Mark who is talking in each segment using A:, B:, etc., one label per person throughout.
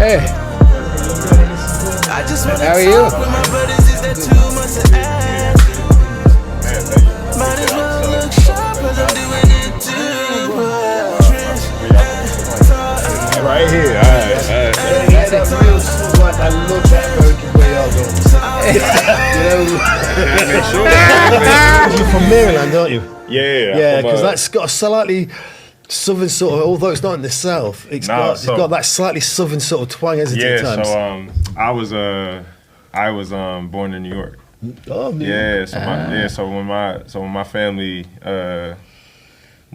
A: Hey. How are you?
B: Right here. All right.
A: That's real one. I love that American way y'all go.
C: You're from Maryland, aren't you?
B: Yeah.
C: Because that's got a slightly southern sort of, although it's not in the south, it's got that slightly southern sort of twang, hasn't it?
B: Yeah.
C: Times?
B: So I was born in New York.
C: Oh,
B: yeah. So when my family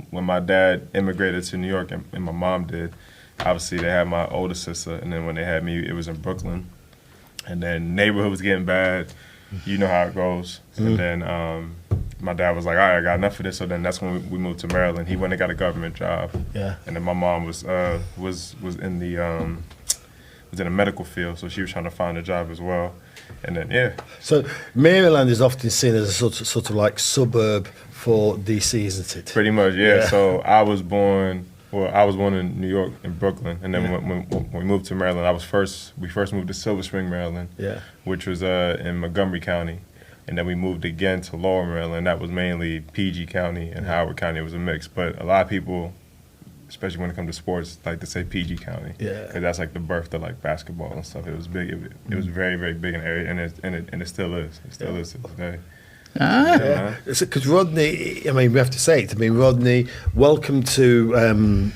B: when my dad immigrated to New York and my mom did, obviously they had my older sister, and then when they had me, it was in Brooklyn, and then neighborhood was getting bad. You know how it goes. And then my dad was like, all right, I got enough of this. So then that's when we moved to Maryland. He went and got a government job.
C: Yeah.
B: And then my mom was in the medical field, so she was trying to find a job as well. And then
C: So Maryland is often seen as a sort of like suburb for DC, isn't it?
B: Pretty much, yeah. So I was born in New York, in Brooklyn, and then when we moved to Maryland, we first moved to Silver Spring, Maryland, which was in Montgomery County, and then we moved again to Lower Maryland. That was mainly PG County, and Howard County was a mix. But a lot of people, especially when it comes to sports, like to say PG County, because that's like the birth of like basketball and stuff. It was big. It was very, very big in the area, and it still is. It still is to this day.
C: Because Rodney, I mean, we have to say it. I mean, Rodney, welcome to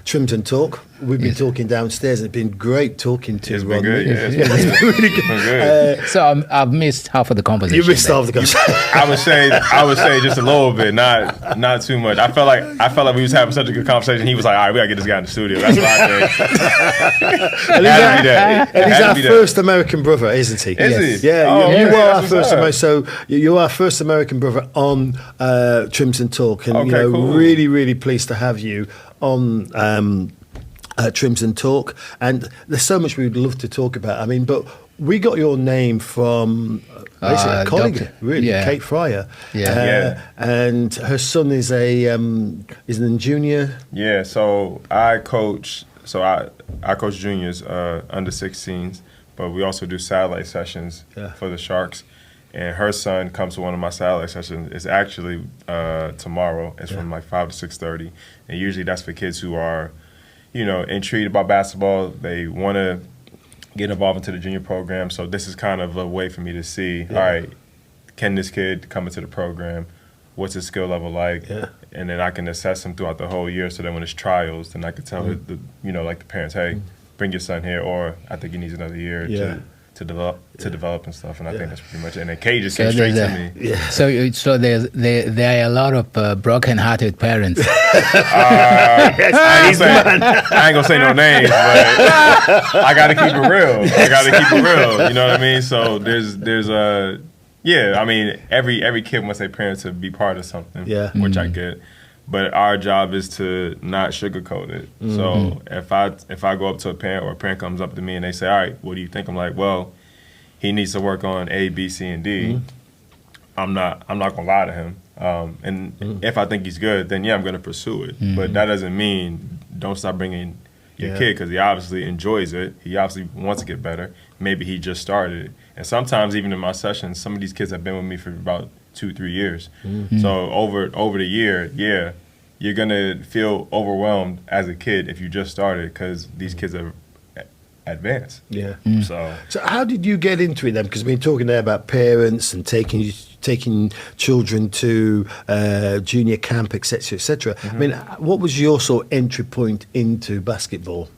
C: Trims and Talk. We've been talking downstairs, and it's been great talking to
B: It's
C: Rodney.
B: been good, yeah.
C: It's been really good.
B: It's been good.
A: So I've missed half of the conversation.
C: You missed half of the conversation.
B: I would say just a little bit, not too much. I felt like we was having such a good conversation. He was like, all right, we gotta get this guy in the studio. That's what I think.
C: And he's our first American brother, isn't he?
B: Is he?
C: Yeah,
B: Oh,
C: you
B: okay,
C: are our
B: that's
C: first
B: what's
C: American. So you are our first American brother on Trims and Talk, and
B: Okay, cool.
C: really, really pleased to have you on Trims and Talk. And there's so much we'd love to talk about. I mean, but we got your name from basically a colleague,
A: Doctor.
C: really,
A: Yeah.
C: Kate Fryer.
B: Yeah.
C: And her son is in junior.
B: Yeah, so I coach juniors under 16s, but we also do satellite sessions for the Sharks. And her son comes to one of my satellite sessions. It's actually tomorrow. It's from like 5 to 6:30, and usually that's for kids who are, intrigued about basketball. They want to get involved into the junior program. So this is kind of a way for me to see, all right, can this kid come into the program? What's his skill level like?
C: Yeah.
B: And then I can assess him throughout the whole year. So then when it's trials, then I can tell the parents, hey, bring your son here, or I think he needs another year to develop and stuff. And I think that's pretty much it. And then Kay just came straight to me.
C: Yeah.
A: So there are a lot of broken-hearted parents.
B: I ain't gonna say no names, but I gotta keep it real. You know what I mean? So there's I mean every kid wants their parents to be part of something, which I get. But our job is to not sugarcoat it. So if I go up to a parent, or a parent comes up to me and they say, all right, what do you think? I'm like, well, he needs to work on A, B, C, and D. I'm not gonna lie to him. And if I think he's good, then I'm gonna pursue it. But that doesn't mean don't stop bringing your kid, because he obviously enjoys it. He obviously wants to get better. Maybe he just started it. And sometimes even in my sessions, some of these kids have been with me for about 2-3 years. So over the year, you're gonna feel overwhelmed as a kid if you just started, because these kids are advanced.
C: Yeah.
B: So
C: how did you get into it then? Because we've been talking there about parents and taking children to junior camp, etc., etc. I mean, what was your sort of entry point into basketball?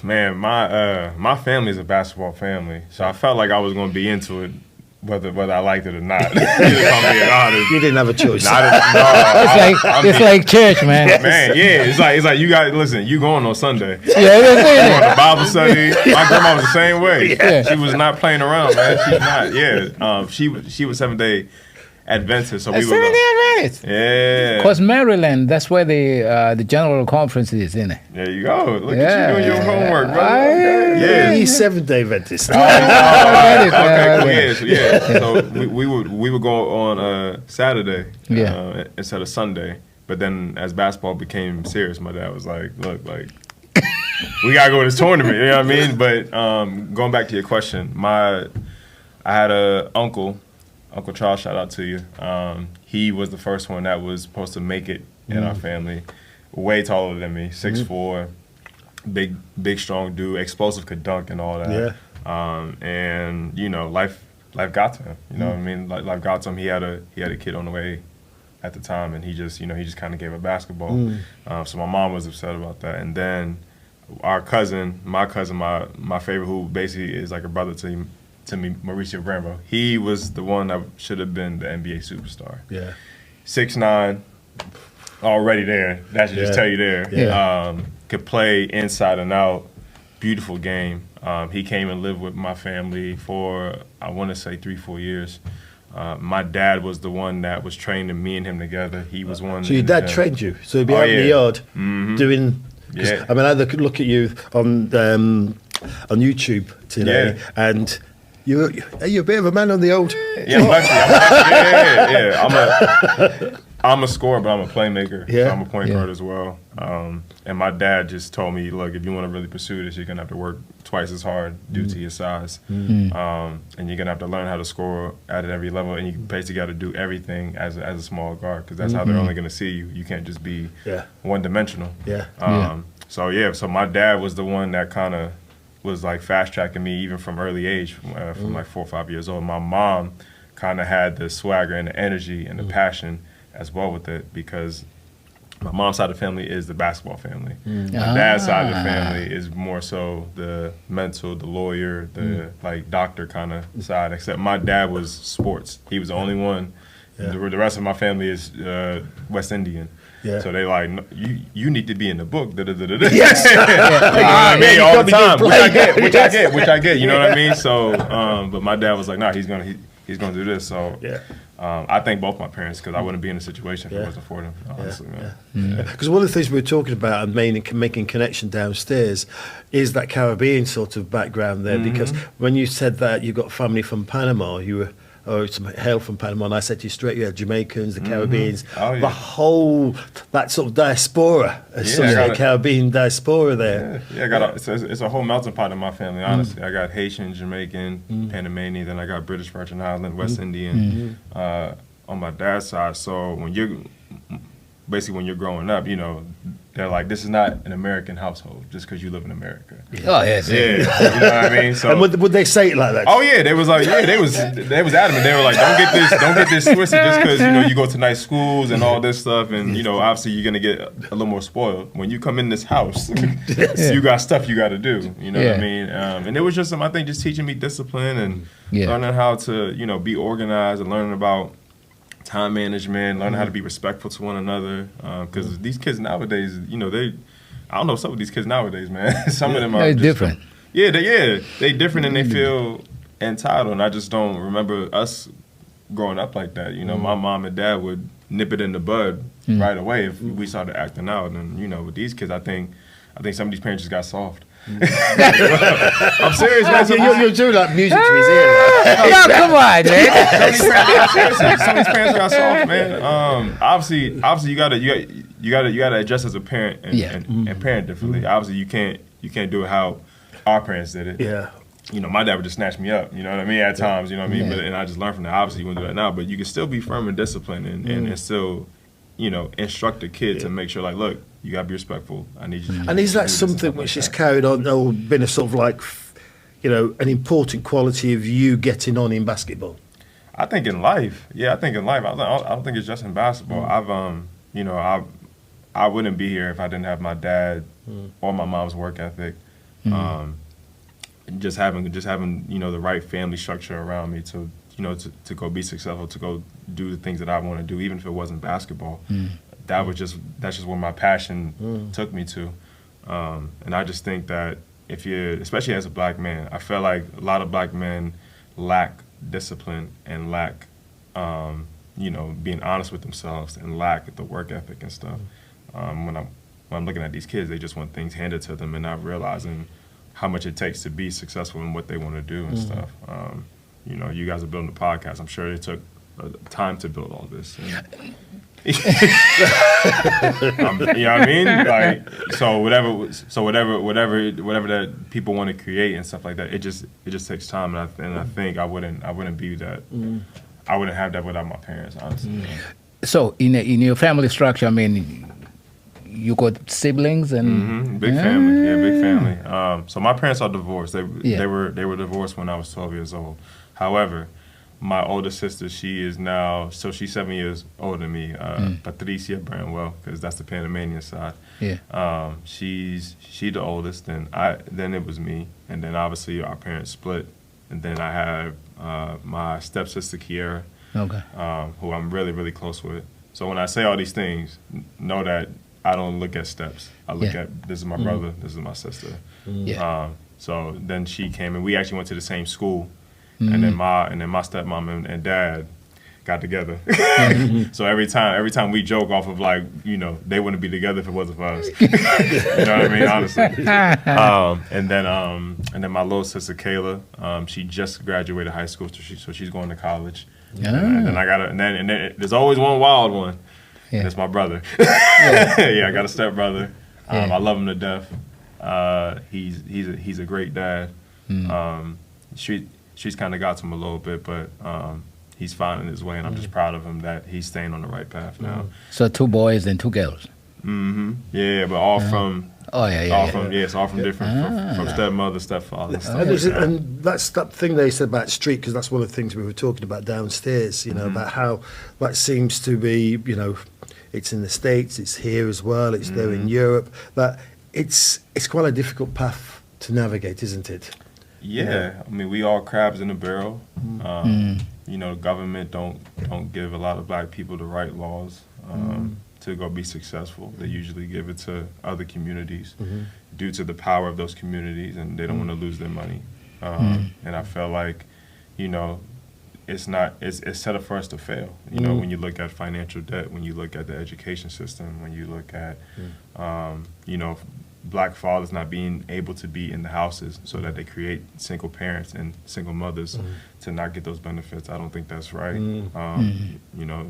B: Man, my family is a basketball family, so I felt like I was going to be into it, whether I liked it or not.
C: You didn't have a choice.
A: It's like church, man.
B: Man, it's like you got listen. You going on Sunday?
A: Yeah,
B: Going to Bible study. My grandma was the same way. She was not playing around, man. She's not. She was Seventh-day Adventist, so we would go. Yeah.
A: Because Maryland, that's where the general conference is, isn't it?
B: There you go. Look at you doing your homework, brother.
C: He's Seventh-day Adventist.
B: Okay, cool. So we would go on Saturday instead of Sunday. But then as basketball became serious, my dad was like, look, like we gotta go to this tournament. You know what I mean? But going back to your question, I had a Uncle Charles. Shout out to you. He was the first one that was supposed to make it in our family. Way taller than me, 6'4", big strong dude, explosive, could dunk and all that.
C: Yeah.
B: And you know, life got to him. You know what I mean? Life got to him. He had a kid on the way at the time, and he just kind of gave up basketball. So my mom was upset about that. And then my cousin, my favorite, who basically is like a brother to me, Mauricio Brembo. He was the one that should have been the NBA superstar.
C: Yeah.
B: 6'9", already there. That should just tell you there.
C: Yeah.
B: Could play inside and out. Beautiful game. He came and lived with my family for, I want to say, 3-4 years. My dad was the one that was training me and him together. He was one.
C: So your dad trained you. So he'd be out in the yard doing.
B: Yeah.
C: I mean, I look at you on YouTube today, and you're a bit of a man on the old.
B: Yeah, I'm lucky. I'm a scorer, but I'm a playmaker.
C: Yeah.
B: So I'm a point guard as well. And my dad just told me, look, if you want to really pursue this, you're going to have to work twice as hard due to your size. And you're going to have to learn how to score at every level. And you basically got to do everything as a small guard, because that's how they're only going to see you. You can't just be one-dimensional. So my dad was the one that kind of was like fast-tracking me even from early age, from like 4 or 5 years old. My mom kind of had the swagger and the energy and the passion as well with it, because my mom's side of the family is the basketball family. My dad's side of the family is more so the mental, the lawyer, the like doctor kind of side, except my dad was sports. He was the only one. The rest of my family is West Indian. Yeah. So they like, no, you need to be in the book. Yes. You know what I mean? All the time, which I get. You know what I mean? So, but my dad was like, nah, he's gonna do this. So I thank both my parents, because I wouldn't be in a situation if it wasn't for them, honestly, man.
C: Because one of the things we were talking about and making connection downstairs is that Caribbean sort of background there. Because when you said that you got family from Panama, you were some hail from Panama, and I said to you straight, you had Jamaicans, the Caribbeans, the whole that sort of diaspora, the Caribbean diaspora there.
B: It's a whole melting pot in my family, honestly. I got Haitian, Jamaican, Panamanian, then I got British Virgin Island, West Indian on my dad's side. So when you're growing up, you know, they're like, this is not an American household just because you live in America.
A: Oh yes,
B: you know what I mean. So,
C: and would they say it like that?
B: Oh yeah, they was like, they was adamant. They were like, don't get this twisted just because you go to nice schools and all this stuff, and you know, obviously you're gonna get a little more spoiled when you come in this house. You got stuff you got to do. You know what I mean? And it was just I think just teaching me discipline and learning how to be organized and learning about time management, learning how to be respectful to one another, because these kids nowadays, I don't know, some of these kids nowadays, man, some of them are just
A: different.
B: They different, and they feel entitled, and I just don't remember us growing up like that. My mom and dad would nip it in the bud right away if we started acting out, and with these kids, I think some of these parents just got soft. I'm serious, man.
C: You're doing like music to his ear.
A: No, come on, man.
B: Some of these parents got soft, man. Obviously, you gotta adjust as a parent and parent differently. Obviously, you can't do it how our parents did it.
C: Yeah.
B: My dad would just snatch me up. You know what I mean? At times, you know what I mean. But and I just learned from that. Obviously, you wouldn't do that now, but you can still be firm and disciplined and still, instruct the kid to make sure, like, look, you gotta be respectful. I need you.
C: And is that something which is carried on or been a sort of like, an important quality of you getting on in basketball?
B: I think in life, I don't think it's just in basketball. I wouldn't be here if I didn't have my dad or my mom's work ethic. Just having the right family structure around me to go be successful, to go do the things that I want to do, even if it wasn't basketball. That's just where my passion took me to. And I just think that especially as a black man, I feel like a lot of black men lack discipline and lack, being honest with themselves and lack the work ethic and stuff. When I'm looking at these kids, they just want things handed to them and not realizing how much it takes to be successful in what they want to do and stuff. You guys are building a podcast. I'm sure it took time to build all this. You know what I mean? Like, whatever that people want to create and stuff like that, it just takes time, and I think I wouldn't be that. I wouldn't have that without my parents, honestly.
A: So in your family structure, I mean, you got siblings and
B: big family, big family. So my parents are divorced. They were divorced when I was 12 years old. However, my older sister, she's 7 years older than me, Patricia Branwell, because that's the Panamanian side.
A: Yeah.
B: She's the oldest, then it was me, and then obviously our parents split, and then I have my stepsister Kiera, who I'm really, really close with. So when I say all these things, know that I don't look at steps. I look at, this is my brother, this is my sister. So then she came, and we actually went to the same school. And then my stepmom and dad got together. So every time we joke off of, like, you know, they wouldn't be together if it wasn't for us. You know what I mean? Honestly. And then my little sister Kayla, she just graduated high school, so she's going to college. And then and then there's always one wild one. And it's my brother. I got a stepbrother. I love him to death. He's a great dad. She's kind of got to him a little bit, but he's finding his way, and I'm just proud of him that he's staying on the right path now.
A: So 2 boys and 2 girls.
B: Yeah, but all from all from different from stepmother, stepfather.
C: And that's that thing they said about street, because that's one of the things we were talking about downstairs. You know, about how that seems to be. You know, it's in the States, it's here as well, it's there in Europe. That it's quite a difficult path to navigate, isn't it?
B: Yeah, I mean, we all crabs in a barrel. You know, government don't give a lot of black people the right laws to go be successful. They usually give it to other communities due to the power of those communities, and they don't want to lose their money. And I feel like, you know, it's set up for us to fail. You know, when you look at financial debt, when you look at the education system, when you look at, you know, black fathers not being able to be in the houses, so that they create single parents and single mothers to not get those benefits. I don't think that's right. You know,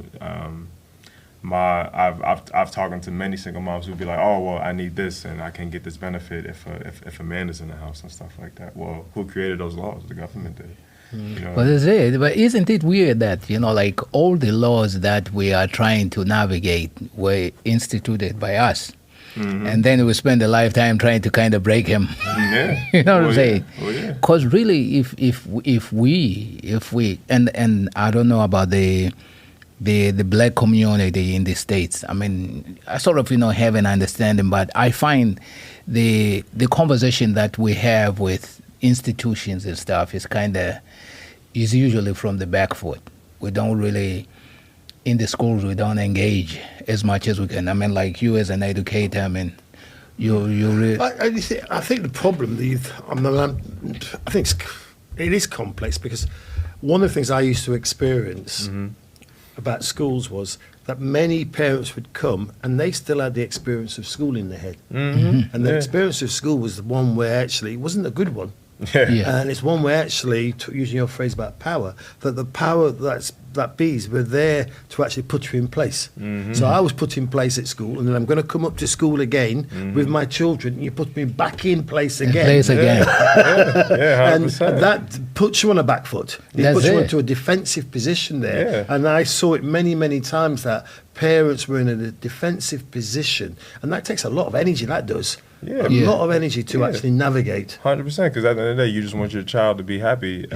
B: I've talked to many single moms who'd be like, oh, well, I need this and I can get this benefit if a man is in the house and stuff like that. Well, who created those laws? The government did. You know?
A: But isn't it weird that, you know, like all the laws that we are trying to navigate were instituted by us? And then we spend a lifetime trying to kind of break him. You know what I'm saying? Because really, if we and I don't know about the black community in the States. I mean, I sort of, you know, have an understanding, but I find the conversation that we have with institutions and stuff is usually from the back foot. We don't really. In the schools, we don't engage as much as we can. I mean, like you as an educator, I mean, you really...
C: I think the problem, I think it is complex, because one of the things I used to experience about schools was that many parents would come and they still had the experience of school in their head. And the experience of school was the one where actually it wasn't a good one. And it's one where actually, using your phrase about power, that the power that bees were there to actually put you in place. So I was put in place at school, and then I'm going to come up to school again with my children. You put me back in place again. And that puts you on a back foot. It puts you into a defensive position there. And I saw it many, many times that parents were in a defensive position, and that takes a lot of energy. That does. A lot of energy to actually navigate.
B: 100%, because at the end of the day, you just want your child to be happy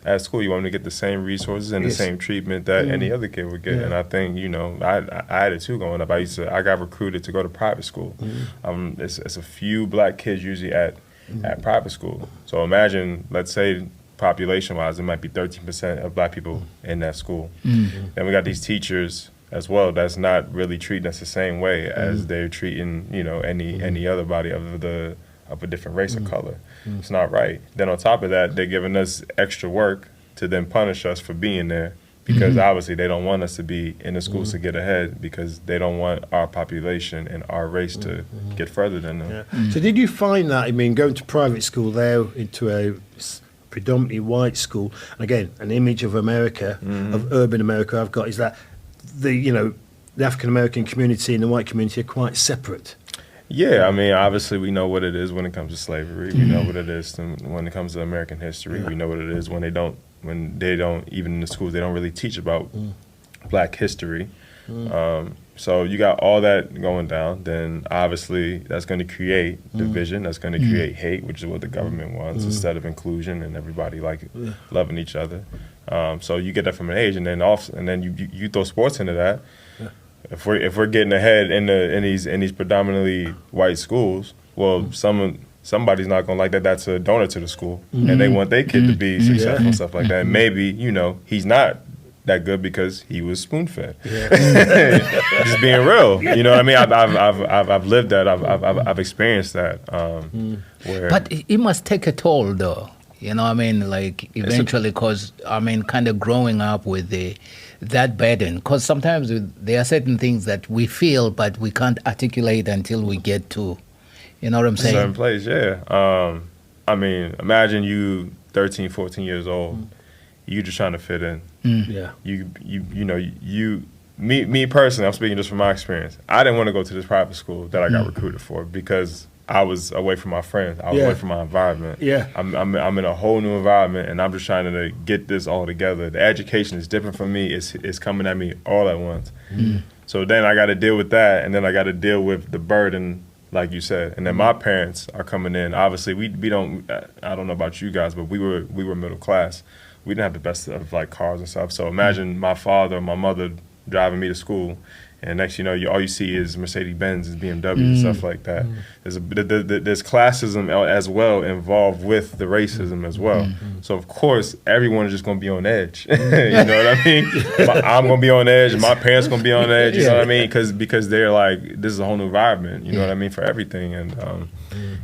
B: at school. You want them to get the same resources and the same treatment that any other kid would get. And I think, you know, I had it too growing up. I got recruited to go to private school. It's a few black kids usually at private school. So imagine, let's say, population-wise, it might be 13% of black people in that school. Then we got these teachers as well that's not really treating us the same way as they're treating, you know, any other body of a different race or color. It's not right. Then on top of that, they're giving us extra work to then punish us for being there, because obviously they don't want us to be in the schools to get ahead, because they don't want our population and our race to get further than them.
C: So did you find that, I mean, going to private school there into a predominantly white school, and again, an image of America, of urban America I've got, is that the African American community and the white community are quite separate.
B: Yeah, I mean, obviously we know what it is when it comes to slavery. We know what it is when it comes to American history.
C: Yeah.
B: We know what it is when they don't, even in the schools, they don't really teach about Black history. So you got all that going down, then obviously that's going to create division, that's going to create hate, which is what the government wants, instead of inclusion and everybody loving each other. So you get that from an age, and then you throw sports into that.
C: Yeah.
B: If we're getting ahead in these predominantly white schools, well, somebody's not going to like that. That's a donor to the school, and they want their kid to be successful and stuff like that. And maybe he's not that good because he was spoon fed. Yeah. Just being real, you know what I mean. I've lived that. I've experienced that.
A: But it must take a toll, though. You know what I mean? Like eventually, because I mean, kind of growing up with that burden. Because sometimes there are certain things that we feel, but we can't articulate until we get to. You know what I'm saying?
B: Certain place, yeah. I mean, imagine you 13, 14 years old. You just trying to fit in.
C: Yeah.
B: Me personally, I'm speaking just from my experience. I didn't want to go to this private school that I got recruited for because I was away from my friends. I was away from my environment.
C: Yeah.
B: I'm in a whole new environment, and I'm just trying to get this all together. The education is different from me. It's coming at me all at once. So then I got to deal with that, and then I got to deal with the burden, like you said. And then my parents are coming in. Obviously, we don't. I don't know about you guys, but we were middle class. We didn't have the best of like cars and stuff. So imagine my father or my mother driving me to school, and next you know, all you see is Mercedes-Benz and BMWs and stuff like that. There's classism as well involved with the racism as well. So of course, everyone is just going to be on edge. You know what I mean? I'm going to be on edge, and my parents going to be on edge. You know what I mean? Because they're like, this is a whole new environment. You know what I mean? For everything, and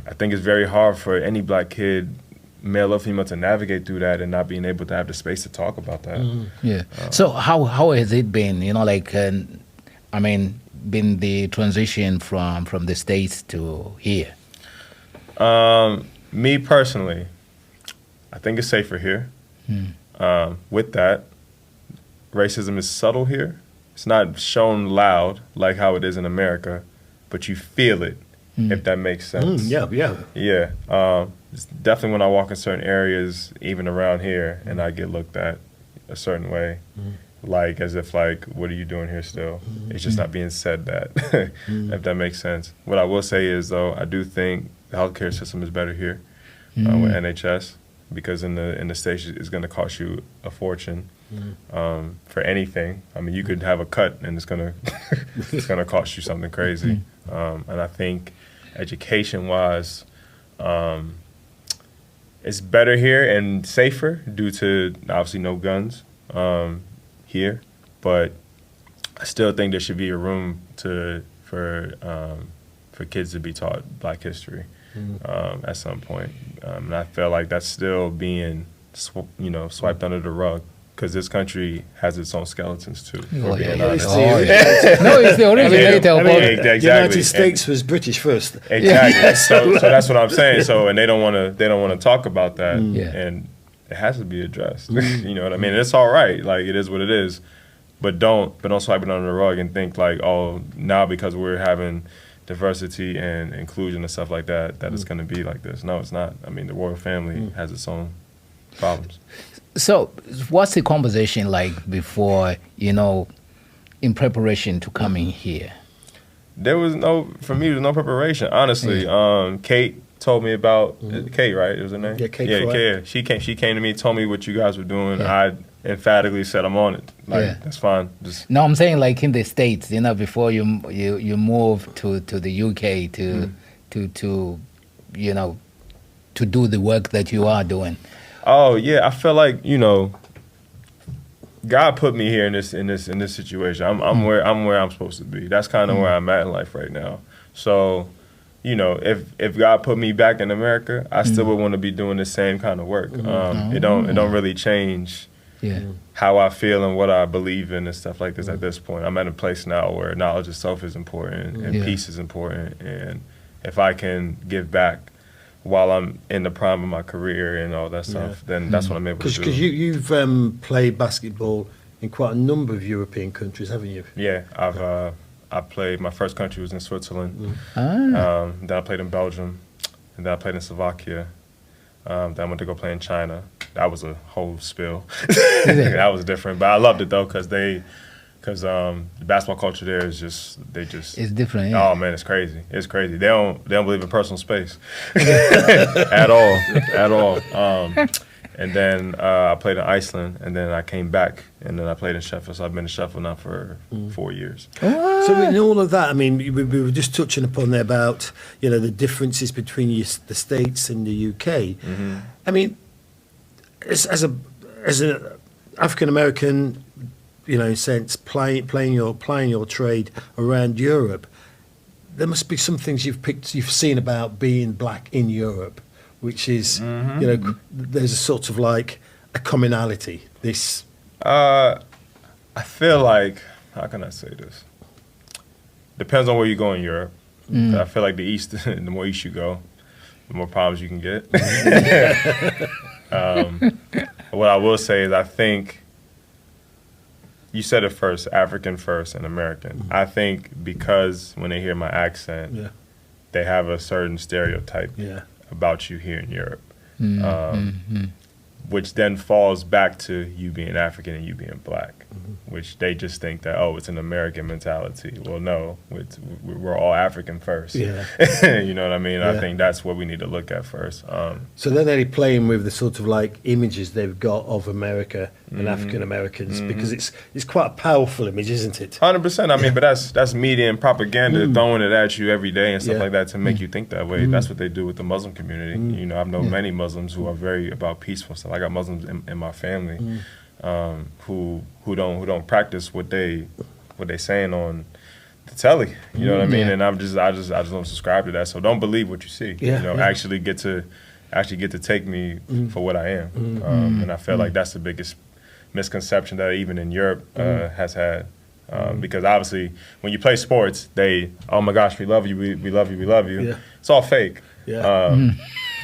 B: I think it's very hard for any Black kid, male or female, to navigate through that and not being able to have the space to talk about that.
A: Yeah. So how has it been? You know, like I mean, been the transition from the States to here?
B: Me personally, I think it's safer here. With that, racism is subtle here. It's not shown loud like how it is in America, but you feel it, if that makes sense. Yeah. It's definitely when I walk in certain areas, even around here, and I get looked at a certain way, like as if like, what are you doing here still? It's just not being said that, if that makes sense. What I will say is though, I do think the healthcare system is better here with NHS, because in the States it's going to cost you a fortune for anything. I mean, you could have a cut and it's gonna cost you something crazy. And I think education-wise, it's better here and safer due to obviously no guns here, but I still think there should be a room for kids to be taught Black history at some point, and I feel like that's still being swiped under the rug. Because this country has its own skeletons too.
C: No, it's
A: the originator of all.
C: The United States was British first.
B: Exactly. So that's what I'm saying. So and they don't want to talk about that, and it has to be addressed. You know what I mean? And it's all right. Like it is what it is, but don't swipe it under the rug and think like, oh, now because we're having diversity and inclusion and stuff like that, that it's going to be like this. No, it's not. I mean, the royal family has its own problems.
A: So, what's the conversation like before, in preparation to coming here?
B: There's no preparation, honestly. Kate told me about, Kate, right? It was her name?
C: Yeah, Kate.
B: Yeah, Kate. She came to me, told me what you guys were doing. Yeah. I emphatically said I'm on it. That's fine.
A: No, I'm saying like in the States, before you move to the UK to do the work that you are doing.
B: Oh yeah, I feel like God put me here in this situation. I'm where I'm supposed to be. That's kind of where I'm at in life right now. So, if God put me back in America, I still would want to be doing the same kind of work. It don't really change how I feel and what I believe in and stuff like this at this point. I'm at a place now where knowledge of self is important and peace is important, and if I can give back while I'm in the prime of my career and all that stuff, then that's what I'm able to do.
C: Because you've played basketball in quite a number of European countries, haven't you?
B: Yeah, I played. My first country was in Switzerland.
A: Ah.
B: Then I played in Belgium, and then I played in Slovakia. Then I went to go play in China. That was a whole spill. That was different, but I loved it though because the basketball culture there is
A: It's different. Yeah.
B: Oh man, it's crazy. It's crazy. They don't believe in personal space at all. And then I played in Iceland, and then I came back, and then I played in Sheffield. So I've been in Sheffield now for 4 years.
C: So in all of that, I mean, we were just touching upon there about the differences between the States and the UK. I mean, as an African American, sense playing your trade around Europe, there must be some things you've seen about being black in Europe, which is there's a sort of like a commonality. This
B: I feel like, how can I say this? Depends on where you go in Europe. I feel like the more east you go, the more problems you can get. What I will say is I think, you said it first, African first and American. I think because when they hear my accent, they have a certain stereotype about you here in Europe, which then falls back to you being African and you being black, which they just think that, it's an American mentality. Well, no, we're all African first.
C: Yeah.
B: You know what I mean? I think that's what we need to look at first.
C: So then they're playing with the sort of like images they've got of America and African Americans, because it's quite a powerful image, isn't it?
B: 100%. I mean, but that's media and propaganda throwing it at you every day and stuff like that to make you think that way. That's what they do with the Muslim community. I've known many Muslims who are very about peaceful stuff. I got Muslims in my family who don't practice what they saying on the telly. You know what I mean? And I just don't subscribe to that. So don't believe what you see. Actually get to take me for what I am. And I feel like that's the biggest misconception that even in Europe has had. Because obviously when you play sports, oh my gosh, we love you, we love you, we love you.
C: Yeah.
B: It's all fake.
C: Yeah.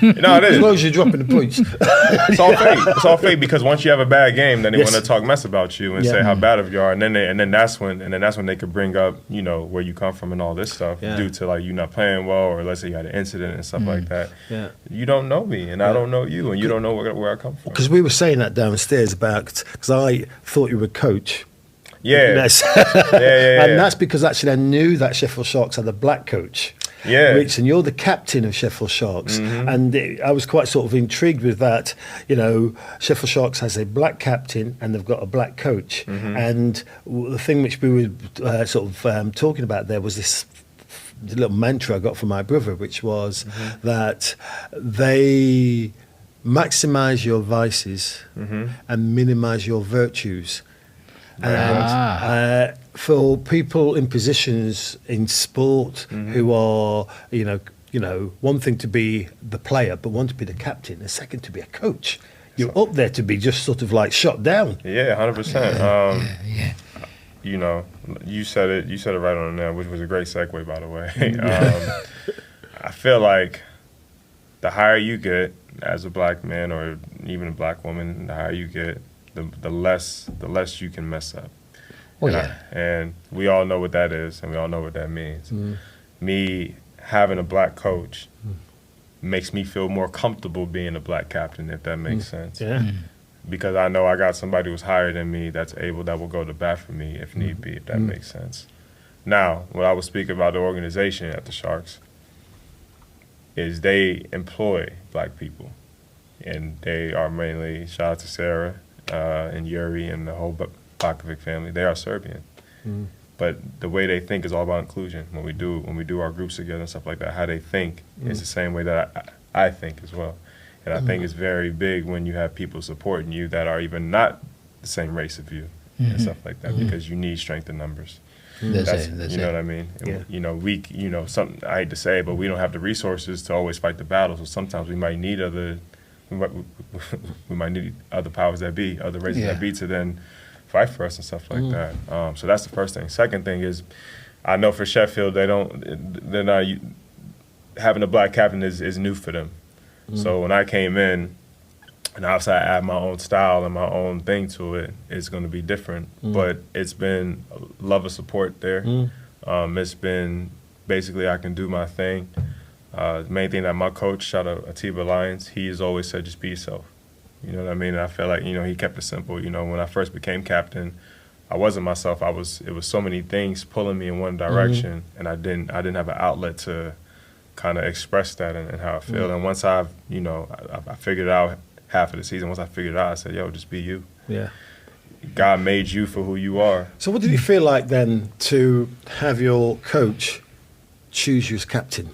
B: It is.
C: As long as you're dropping the points.
B: It's all fake. It's all fake because once you have a bad game, then they want to talk mess about you and say how bad of you are, and then that's when they could bring up where you come from and all this stuff due to like you not playing well, or let's say you had an incident and stuff like that. Yeah. You don't know me and I don't know you, and you don't know where I come from.
C: Because we were saying that downstairs because I thought you were a coach.
B: Yeah.
C: And that's because actually I knew that Sheffield Sharks had a black coach.
B: Yeah.
C: Rich, and you're the captain of Sheffield Sharks. And I was quite sort of intrigued with that. Sheffield Sharks has a black captain and they've got a black coach. And the thing which we were talking about there was this little mantra I got from my brother, which was that they maximise your vices and minimise your virtues. And for people in positions in sport who are, one thing to be the player, but one to be the captain, and second to be a coach, you're up there to be just sort of like shot down.
B: Yeah, 100%. You said it right on there, which was a great segue, by the way. I feel like the higher you get as a black man or even a black woman, the higher you get, the less you can mess up. And we all know what that is, and we all know what that means. Me having a black coach makes me feel more comfortable being a black captain, if that makes sense.
C: Yeah.
B: Because I know I got somebody who's higher than me that will go to bat for me if need be, if that makes sense. Now, what I was speaking about the organization at the Sharks is they employ black people, and they are mainly, shout out to Sarah, and Yuri and the whole Bakovic family, they are Serbian. But the way they think is all about inclusion. When we do our groups together and stuff like that, how they think is the same way that I think as well. And I think it's very big when you have people supporting you that are even not the same race of you and stuff like that, because you need strength in numbers.
A: That's
B: you know what I mean? And, something I hate to say, but we don't have the resources to always fight the battles. So sometimes we might need other powers that be, other races that be, to then fight for us and stuff like that. So that's the first thing. Second thing is, I know for Sheffield, they're not having a black captain is new for them. So when I came in, And obviously, I add my own style and my own thing to it. It's going to be different, but it's been a love and support there. It's been basically I can do my thing. The main thing that my coach, shout out Atiba Lyons, he has always said, just be yourself. You know what I mean? And I feel like, you know, he kept it simple. You know, when I first became captain, I wasn't myself. It was so many things pulling me in one direction, and I didn't have an outlet to kind of express that and how I feel. And once I figured it out half of the season, once I figured it out, I said, yo, just be you.
C: Yeah.
B: God made you for who you are.
C: So what did it feel like then to have your coach choose you as captain?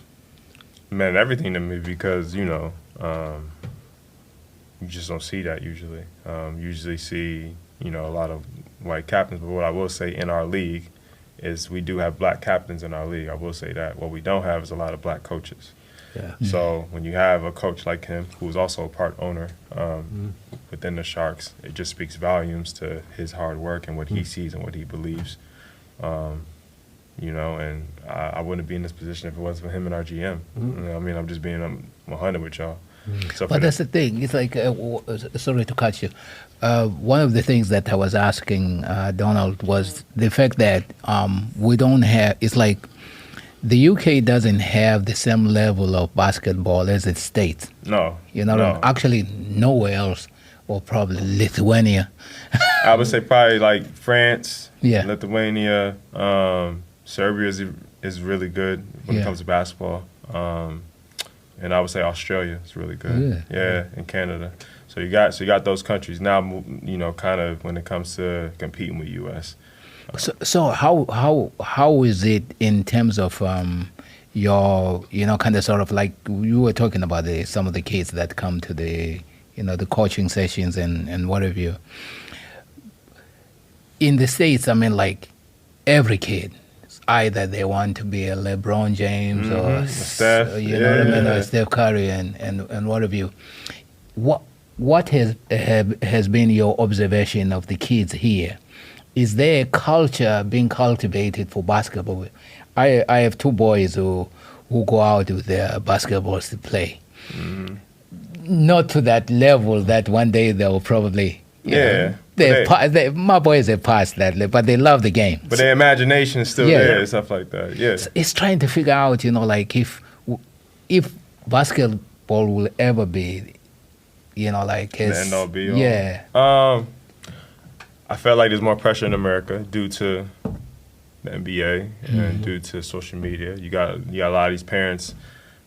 B: Man, everything to me, because, you know, you just don't see that usually. You usually see, you know, a lot of white captains, but what I will say in our league is we do have black captains in our league. I will say that. What we don't have is a lot of black coaches.
C: Yeah.
B: So when you have a coach like him, who's also a part owner within the Sharks, it just speaks volumes to his hard work and what he sees and what he believes. You know, and I wouldn't be in this position if it wasn't for him and our GM. You know, I mean, I'm just being 100 with y'all. So
A: But that's the thing. It's like, sorry to cut you. One of the things that I was asking Donald was the fact that we don't have, it's like the UK doesn't have the same level of basketball as the States.
B: No.
A: You know,
B: no.
A: actually nowhere else, or probably Lithuania.
B: I would say probably like France,
A: Yeah.
B: Lithuania, Serbia is really good when it comes to basketball. And I would say Australia is really good. Yeah, and Canada. So you got those countries now. You know, kind of when it comes to competing with U.S.
A: So how is it in terms of your, you know, kind of sort of like you were talking about some of the kids that come to the, you know, the coaching sessions and what have you. In the States, I mean, like every kid, either they want to be a LeBron James or
B: Steph,
A: you know what I mean, or Steph Curry and what have you. What has been your observation of the kids here? Is there a culture being cultivated for basketball? I have two boys who go out with their basketballs to play. Not to that level that one day they'll probably, you know, my boys have passed that level, but they love the game.
B: But their imagination is still there and stuff like that. Yeah,
A: it's trying to figure out, you know, like if basketball will ever be, you know, like
B: the end all be all.
A: Yeah.
B: I felt like there's more pressure in America due to the NBA and due to social media. You got a lot of these parents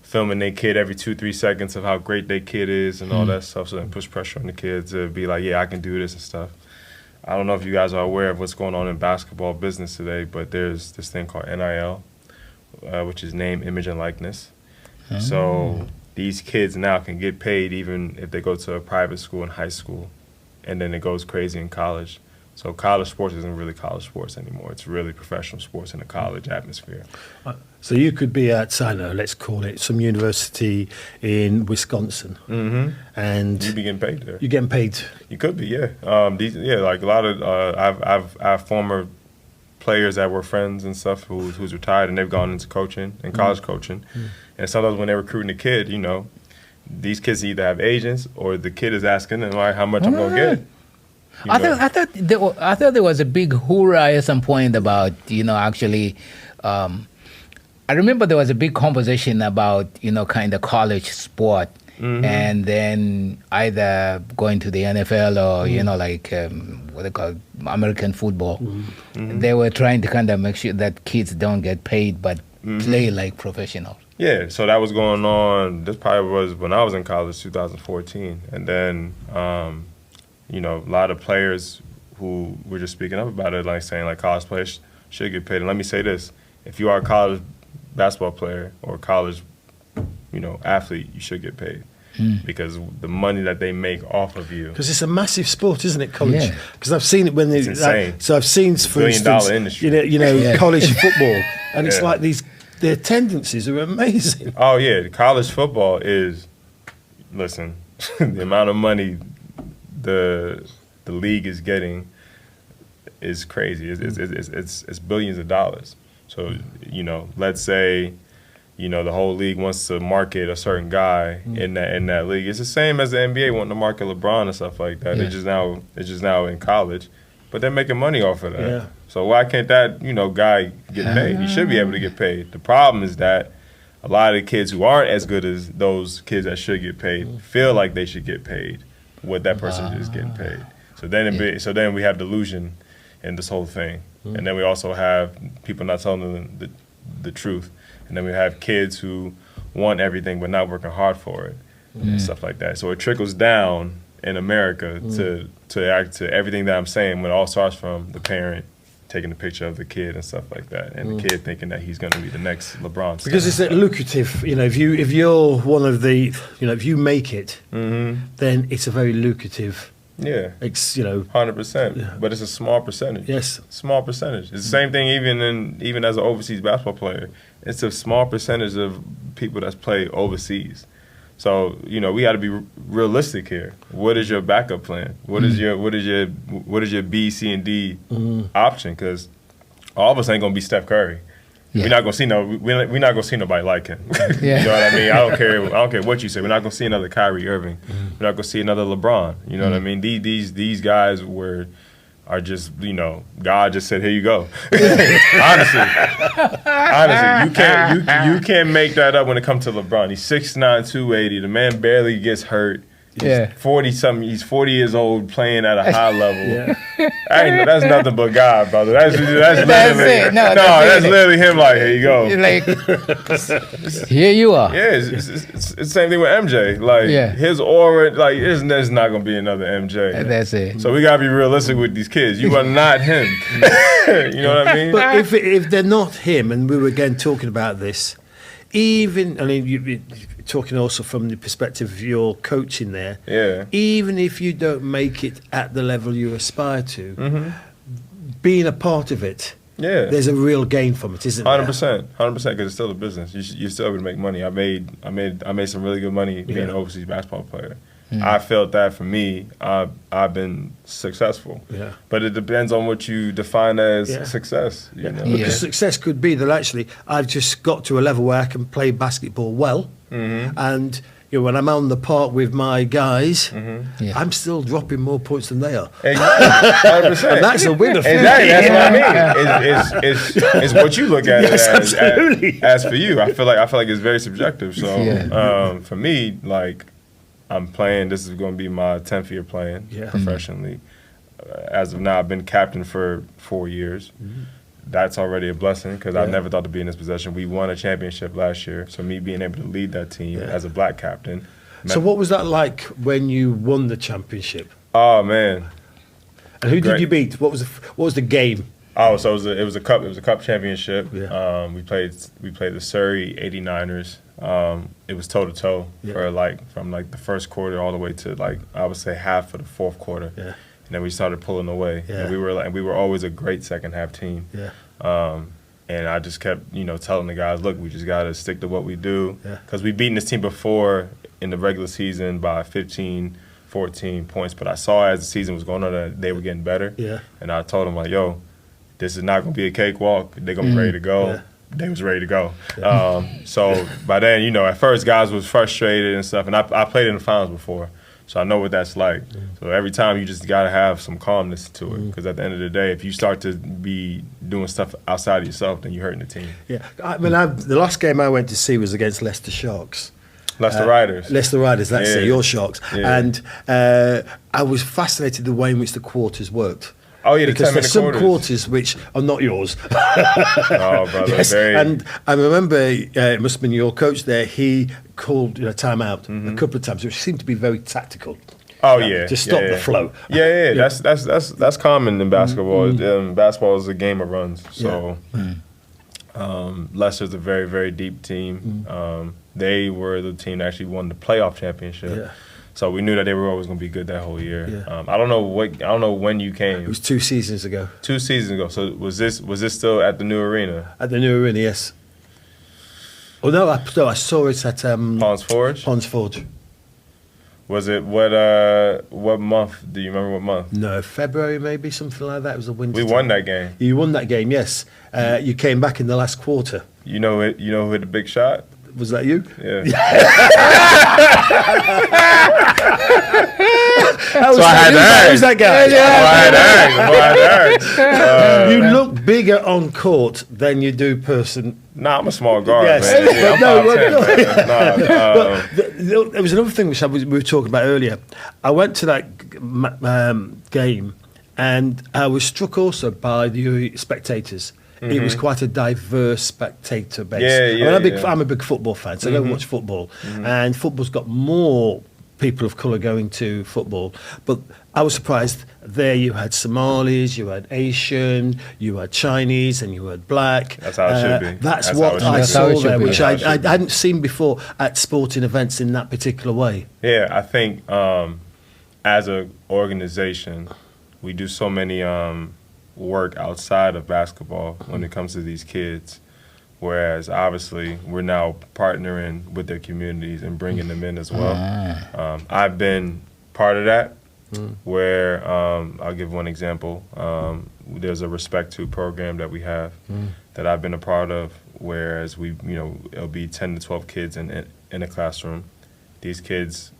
B: filming their kid every 2-3 seconds of how great their kid is and all that stuff, so they push pressure on the kids to be like, yeah, I can do this and stuff. I don't know if you guys are aware of what's going on in basketball business today, but there's this thing called NIL, which is name, image, and likeness. So these kids now can get paid even if they go to a private school in high school, and then it goes crazy in college. So college sports isn't really college sports anymore. It's really professional sports in a college atmosphere.
C: So you could be at, I don't know, let's call it some university in Wisconsin, and
B: You'd be getting paid there.
C: you're getting paid.
B: You could be, yeah. Like a lot of I've former players that were friends and stuff who's retired and they've gone into coaching and college coaching, and sometimes when they're recruiting a kid, you know, these kids either have agents or the kid is asking them, all right, how much I'm gonna get.
A: I thought there was a big hoorah at some point about, you know, actually. I remember there was a big conversation about, you know, kind of college sport, and then either going to the NFL or you know, like what they call American football. They were trying to kind of make sure that kids don't get paid but play like professionals.
B: Yeah, so that was going on. This probably was when I was in college, 2014, and then. You know, a lot of players who were just speaking up about it, like saying like college players should get paid. And let me say this, if you are a college basketball player or a college, you know, athlete, you should get paid. Because the money that they make off of you.
C: Because it's a massive sport, isn't it, college? Because I've seen it when they.
B: It's insane.
C: So I've seen, for
B: $1 billion
C: instance,
B: industry.
C: you know, college football, and it's like the attendances are amazing.
B: Oh yeah, college football is, listen, the amount of money the league is getting is crazy. It's billions of dollars. So, you know, let's say the whole league wants to market a certain guy in that league. It's the same as the NBA wanting to market LeBron and stuff like that.
A: Yeah.
B: They're just now in college, but they're making money off of that.
C: Yeah.
B: So why can't that guy get paid? He should be able to get paid. The problem is that a lot of the kids who aren't as good as those kids that should get paid feel like they should get paid what that person is getting paid. So then we have delusion in this whole thing, and then we also have people not telling them the truth, and then we have kids who want everything but not working hard for it, and stuff like that. So it trickles down in America to everything that I'm saying, when it all starts from the parent taking a picture of the kid and stuff like that, and the kid thinking that he's going to be the next LeBron star.
C: Because it's lucrative, if you're one of the, if you make it, then it's a very lucrative.
B: Yeah,
C: It's
B: 100%. But it's a small percentage.
C: Yes.
B: Small percentage. It's the same thing even as an overseas basketball player. It's a small percentage of people that's play overseas. So we got to be realistic here. What is your backup plan? What is your B, C, and D option? Because all of us ain't gonna be Steph Curry.
A: Yeah.
B: We're not gonna see nobody like him.
A: Yeah.
B: You know what I mean? I don't care what you say. We're not gonna see another Kyrie Irving. We're not gonna see another LeBron. You know what I mean? These guys are just, God just said, here you go. Honestly, you can't make that up when it comes to LeBron. He's 6'9", 280. The man barely gets hurt. He's 40-something. He's 40 years old, playing at a high level. That's nothing but God, brother. That's literally
A: it.
B: That's literally him. Like, here you go.
A: Like, here you are.
B: Yeah, it's the same thing with MJ. Like, his aura, like, there's not gonna be another MJ.
A: That's it.
B: So we gotta be realistic with these kids. You are not him. You know what I mean?
C: But if they're not him, and we were again talking about this, you're talking also from the perspective of your coaching there.
B: Yeah.
C: Even if you don't make it at the level you aspire to, being a part of it, there's a real gain from it, isn't there?
B: 100%, because it's still a business. You're still able to make money. I made some really good money being an overseas basketball player. I felt that for me, I've been successful. Yeah. But it depends on what you define as success.
C: Because success could be that actually I've just got to a level where I can play basketball well, and when I'm on the park with my guys, I'm still dropping more points than they are.
B: 100%.
C: And that's a winner for me.
B: Exactly, that's what I mean. It's what you look at it as for you. I feel like it's very subjective. So for me, like, I'm playing. This is going to be my 10th year playing professionally. As of now, I've been captain for 4 years. That's already a blessing because I never thought to be in this position. We won a championship last year, so me being able to lead that team as a black captain.
C: So what was that like when you won the championship?
B: Oh man!
C: And who did you beat? What was the game?
B: Oh, so it was a cup. It was a cup championship.
C: Yeah.
B: We played the Surrey 89ers. It was toe to toe for from the first quarter all the way to I would say half of the fourth quarter. Yeah. And then we started pulling away. Yeah. And we were always a great second half team. Yeah. And I just kept telling the guys, look, we just got to stick to what we do because we beaten this team before in the regular season by 15, 14 points. But I saw as the season was going on that they were getting better. Yeah. And I told them yo, this is not going to be a cakewalk. They're going to be ready to go. Yeah. They was ready to go. So by then, at first guys was frustrated and stuff. And I played in the finals before, so I know what that's like. So every time you just got to have some calmness to it. Because at the end of the day, if you start to be doing stuff outside of yourself, then you're hurting the team. Yeah,
C: the last game I went to see was against Leicester Sharks.
B: Leicester Riders.
C: Leicester Riders, that's it, your Sharks. Yeah. And I was fascinated the way in which the quarters worked.
B: Oh yeah,
C: because there's some quarters which are not yours.
B: Oh, brother,
C: yes. And I remember it must have been your coach there. He called timeout a couple of times, which seemed to be very tactical.
B: Oh yeah,
C: to stop the flow.
B: Yeah. That's common in basketball. Basketball is a game of runs. So Leicester's a very, very deep team. They were the team that actually won the playoff championship. Yeah. So we knew that they were always going to be good that whole year. Yeah. I don't know when you came.
C: It was 2 seasons ago.
B: 2 seasons ago. So was this still at the new arena?
C: At the new arena, yes. Oh no, I saw it at
B: Ponds Forge.
C: Ponds Forge.
B: Was it what month? Do you remember what month?
C: No, February maybe, something like that. It was a winter.
B: We won that game.
C: You won that game, yes. You came back in the last quarter.
B: You know who hit the big shot?
C: Was that you?
B: Yeah.
C: How
B: So I had to ask.
C: Who's that guy?
B: I had to ask.
C: You look bigger on court than you do person.
B: Nah, I'm a small guard,
C: Yes.
B: man. Yeah, I'm
C: But
B: 5'10", man. Nah,
C: But there was another thing which we were talking about earlier. I went to that game, and I was struck also by the spectators. It was quite a diverse spectator base. I'm a big football fan, so I don't watch football. And football's got more people of colour going to football. But I was surprised. There you had Somalis, you had Asian, you had Chinese, and you had black.
B: That's how it should be.
C: That's
B: That's
C: what
B: how it
C: I
B: should
C: saw
A: be.
C: there, which
B: That's how
C: I
B: it should be.
C: hadn't seen before at sporting events in that particular way.
B: Yeah, I think as an organization, we do so many work outside of basketball when it comes to these kids. Whereas obviously we're now partnering with their communities and bringing them in as well. I've been part of that. Where I'll give one example. There's a Respect To program that we have that I've been a part of. Whereas it'll be 10 to 12 kids in a classroom. These kids,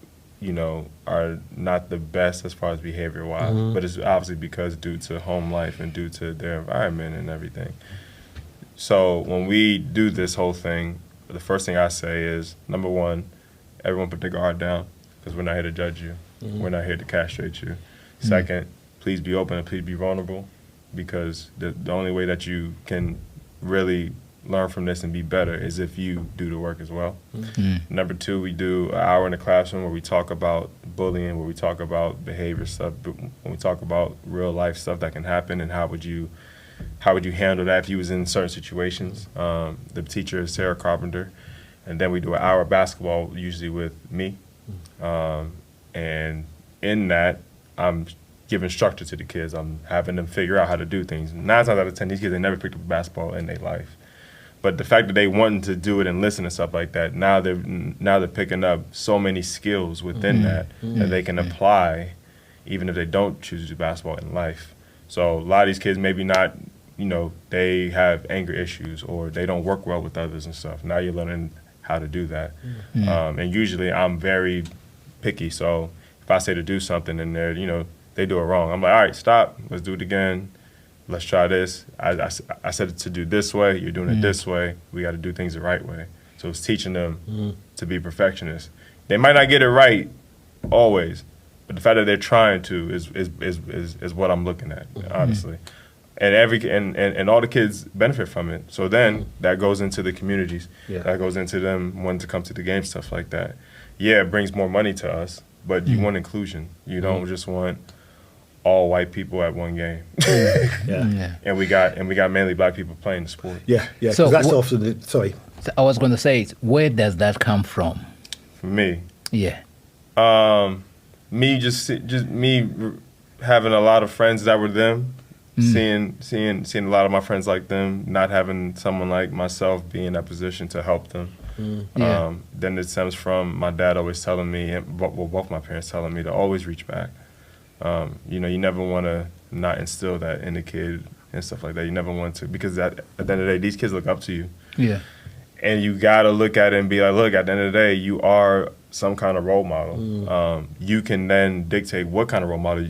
B: are not the best as far as behavior wise, but it's obviously because due to home life and due to their environment and everything. So when we do this whole thing, the first thing I say is, number one, everyone put their guard down because we're not here to judge you. We're not here to castrate you. Second, please be open and please be vulnerable because the only way that you can really learn from this and be better is if you do the work as well. Number two, we do an hour in the classroom where we talk about bullying, where we talk about behavior stuff, when we talk about real life stuff that can happen and how would you handle that if you was in certain situations. The teacher is Sarah Carpenter. And then we do an hour of basketball, usually with me. And in that, I'm giving structure to the kids. I'm having them figure out how to do things. 9 times out of 10, these kids, they never picked up a basketball in their life. But the fact that they wanted to do it and listen and stuff like that, now they're picking up so many skills within that they can apply even if they don't choose to do basketball in life. So a lot of these kids maybe not, they have anger issues or they don't work well with others and stuff. Now you're learning how to do that. And usually I'm very picky. So if I say to do something and they do it wrong, I'm like, all right, stop. Let's do it again. Let's try this. I said it to do this way. You're doing it this way. We got to do things the right way. So it's teaching them to be perfectionists. They might not get it right always, but the fact that they're trying to is what I'm looking at, honestly. And and all the kids benefit from it. So then that goes into the communities. That goes into them wanting to come to the game, stuff like that. Yeah, it brings more money to us, but you want inclusion. You don't just want all white people at one game. And we got mainly black people playing the sport.
C: Yeah.
A: So
C: 'cause that's often sorry.
A: I was going to say, where does that come from?
B: For me,
A: Yeah.
B: me just me having a lot of friends that were them, seeing a lot of my friends like them, not having someone like myself be in that position to help them. Then it stems from my dad always telling me, both my parents telling me to always reach back. You never want to not instill that in the kid and stuff like that. You never want to, because at the end of the day, these kids look up to you.
A: Yeah.
B: And you got to look at it and be like, look, at the end of the day, you are some kind of role model. You can then dictate what kind of role model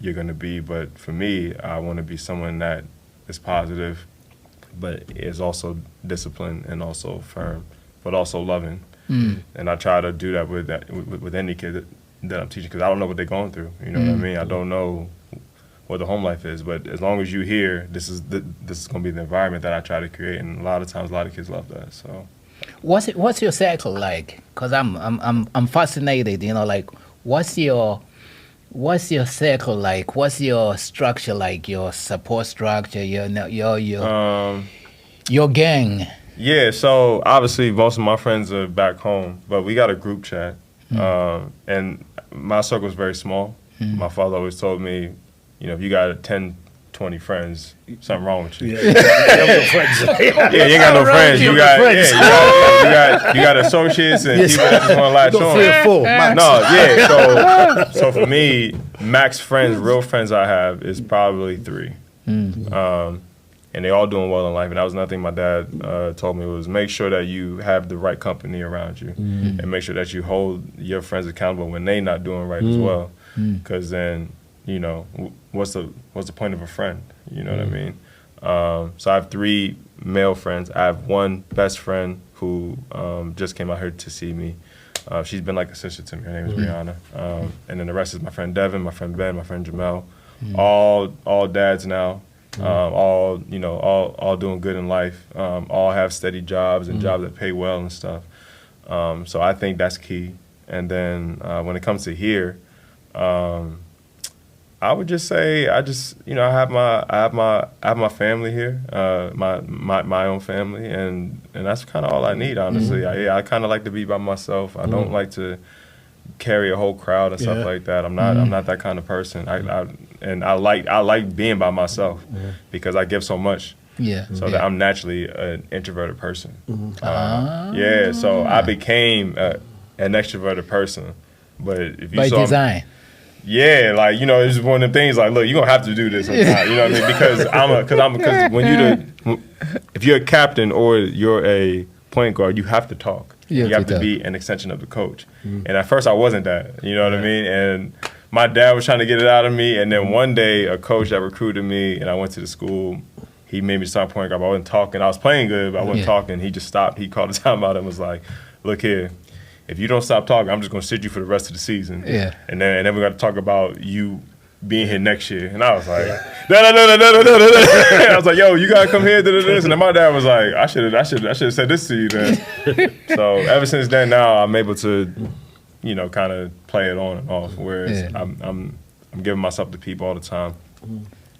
B: you're going to be. But for me, I want to be someone that is positive, but is also disciplined and also firm, but also loving. And I try to do that with any kid that I'm teaching, because I don't know what they're going through. You know what I mean? I don't know what the home life is, but as long as you hear, this is going to be the environment that I try to create, and a lot of times, a lot of kids love that. So,
A: What's your circle like? Because I'm fascinated. Like what's your circle like? What's your structure like? Your support structure? Your gang?
B: Yeah. So obviously, most of my friends are back home, but we got a group chat, and my circle is very small. My father always told me, if you got 10, 20 friends, something wrong with you.
C: You ain't
B: got no friends. You got associates and people that just want to latch on.
C: 3 or 4, max.
B: No, so for me, max friends, real friends I have is probably 3. and they all doing well in life. And that was another thing my dad told me was make sure that you have the right company around you, and make sure that you hold your friends accountable when they not doing right as well. Because then, you know, what's the point of a friend? You know what I mean? So I have 3 male friends. I have one best friend who just came out here to see me. She's been like a sister to me. Her name is Rihanna. And then the rest is my friend Devin, my friend Ben, my friend Jamel. All dads now. All doing good in life. All have steady jobs and jobs that pay well and stuff. So I think that's key. And then when it comes to here, I would just say I have my family here, my own family, and that's kind of all I need, honestly. I kind of like to be by myself. I don't like to carry a whole crowd and stuff like that. I'm not that kind of person. I like being by myself because I give so much. So that I'm naturally an introverted person. So I became an extroverted person. But if you
A: by
B: saw
A: design.
B: Yeah, like, you know, it's one of the things like, look, you're going to have to do this sometime, you know what I mean? Because when if you're a captain or you're a point guard, you have to talk. You have to be an extension of the coach. And at first I wasn't that, you know what I mean? And my dad was trying to get it out of me. And then one day a coach that recruited me and I went to the school, he made me start point guard, but I wasn't talking. I was playing good, but I wasn't talking. He just stopped. He called a timeout and was like, look here. If you don't stop talking, I'm just going to sit you for the rest of the season. And then we're going to talk about you being here next year. And I was like, no. I was like, yo, you got to come here, this. And then my dad was like, I should have said this to you then. So ever since then, now I'm able to, you know, kind of play it on and off. Whereas I'm giving myself to people all the time.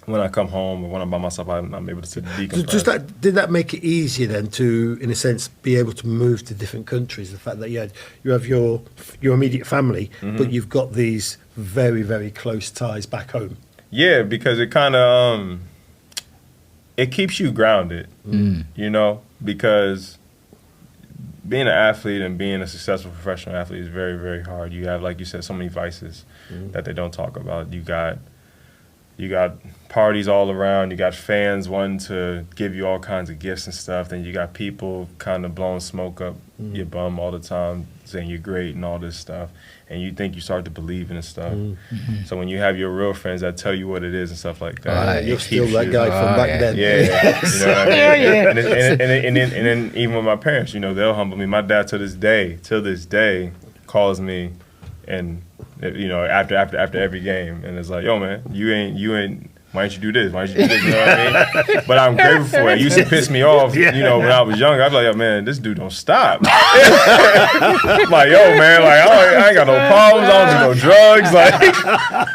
B: When I come home or when I'm by myself, I'm able to decompress.
C: Did that make it easier then to, in a sense, be able to move to different countries? The fact that you have your immediate family, but you've got these very, very close ties back home. Yeah,
B: because it kind of it keeps you grounded, you know, because being an athlete and being a successful professional athlete is very, very hard. You have, like you said, so many vices that they don't talk about. You got parties all around. You got fans wanting to give you all kinds of gifts and stuff. Then you got people kind of blowing smoke up your bum all the time, saying you're great and all this stuff. And you think you start to believe in this stuff. So when you have your real friends that tell you what it is and stuff like that,
C: you're still that guy from back then.
B: Yeah, you know what I mean? And then even with my parents, you know, they'll humble me. My dad till this day calls me and, you know, after every game, and it's like, yo, man, you ain't. Why don't you do this? Why don't you do this? You know what I mean? But I'm grateful for it. It used to piss me off, you know, when I was younger. I'd be like, yo, man, this dude don't stop. I'm like, yo, man, like I ain't got no problems. I don't do no drugs. Like,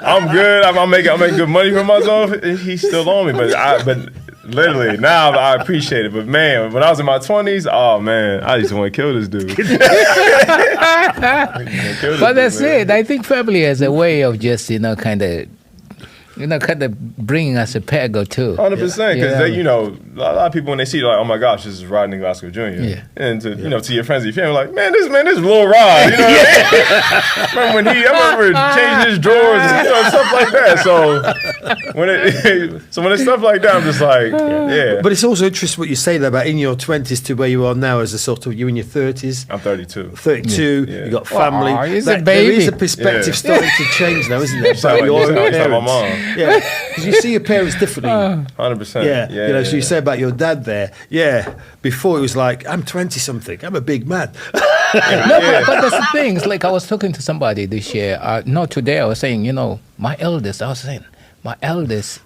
B: I'm good. I'm making good money for myself. He's still on me, but literally now I appreciate it. But man, when I was in my 20s, oh man, I used to want to kill this dude.
A: But that's it. I think family has a way of just, you know, kind of bringing us a peg or two.
B: 100%, because you know, a lot of people when they see you, like, oh my gosh, this is Rodney Glasgow Jr. And to you know, to your friends and your family, like, man, this is Lil Rod. You know what I mean? I remember changing his drawers and, you know, stuff like that. So when it's stuff like that, I'm just like, yeah.
C: But it's also interesting what you say there about in your 20s to where you are now as a sort of, you in your 30s.
B: I'm 32.
C: 32.
B: Yeah.
C: You got family.
A: He's a baby.
C: There is a perspective starting to change now, isn't there? About your own
B: like my
C: parents.
B: mom.
C: Yeah, because you see your parents differently.
B: 100%.
C: Yeah, you know. So you say about your dad there. Yeah, before it was like, I'm 20-something. I'm a big man.
A: But that's the thing. It's like I was talking to somebody this year. Not today. I was saying, you know, my eldest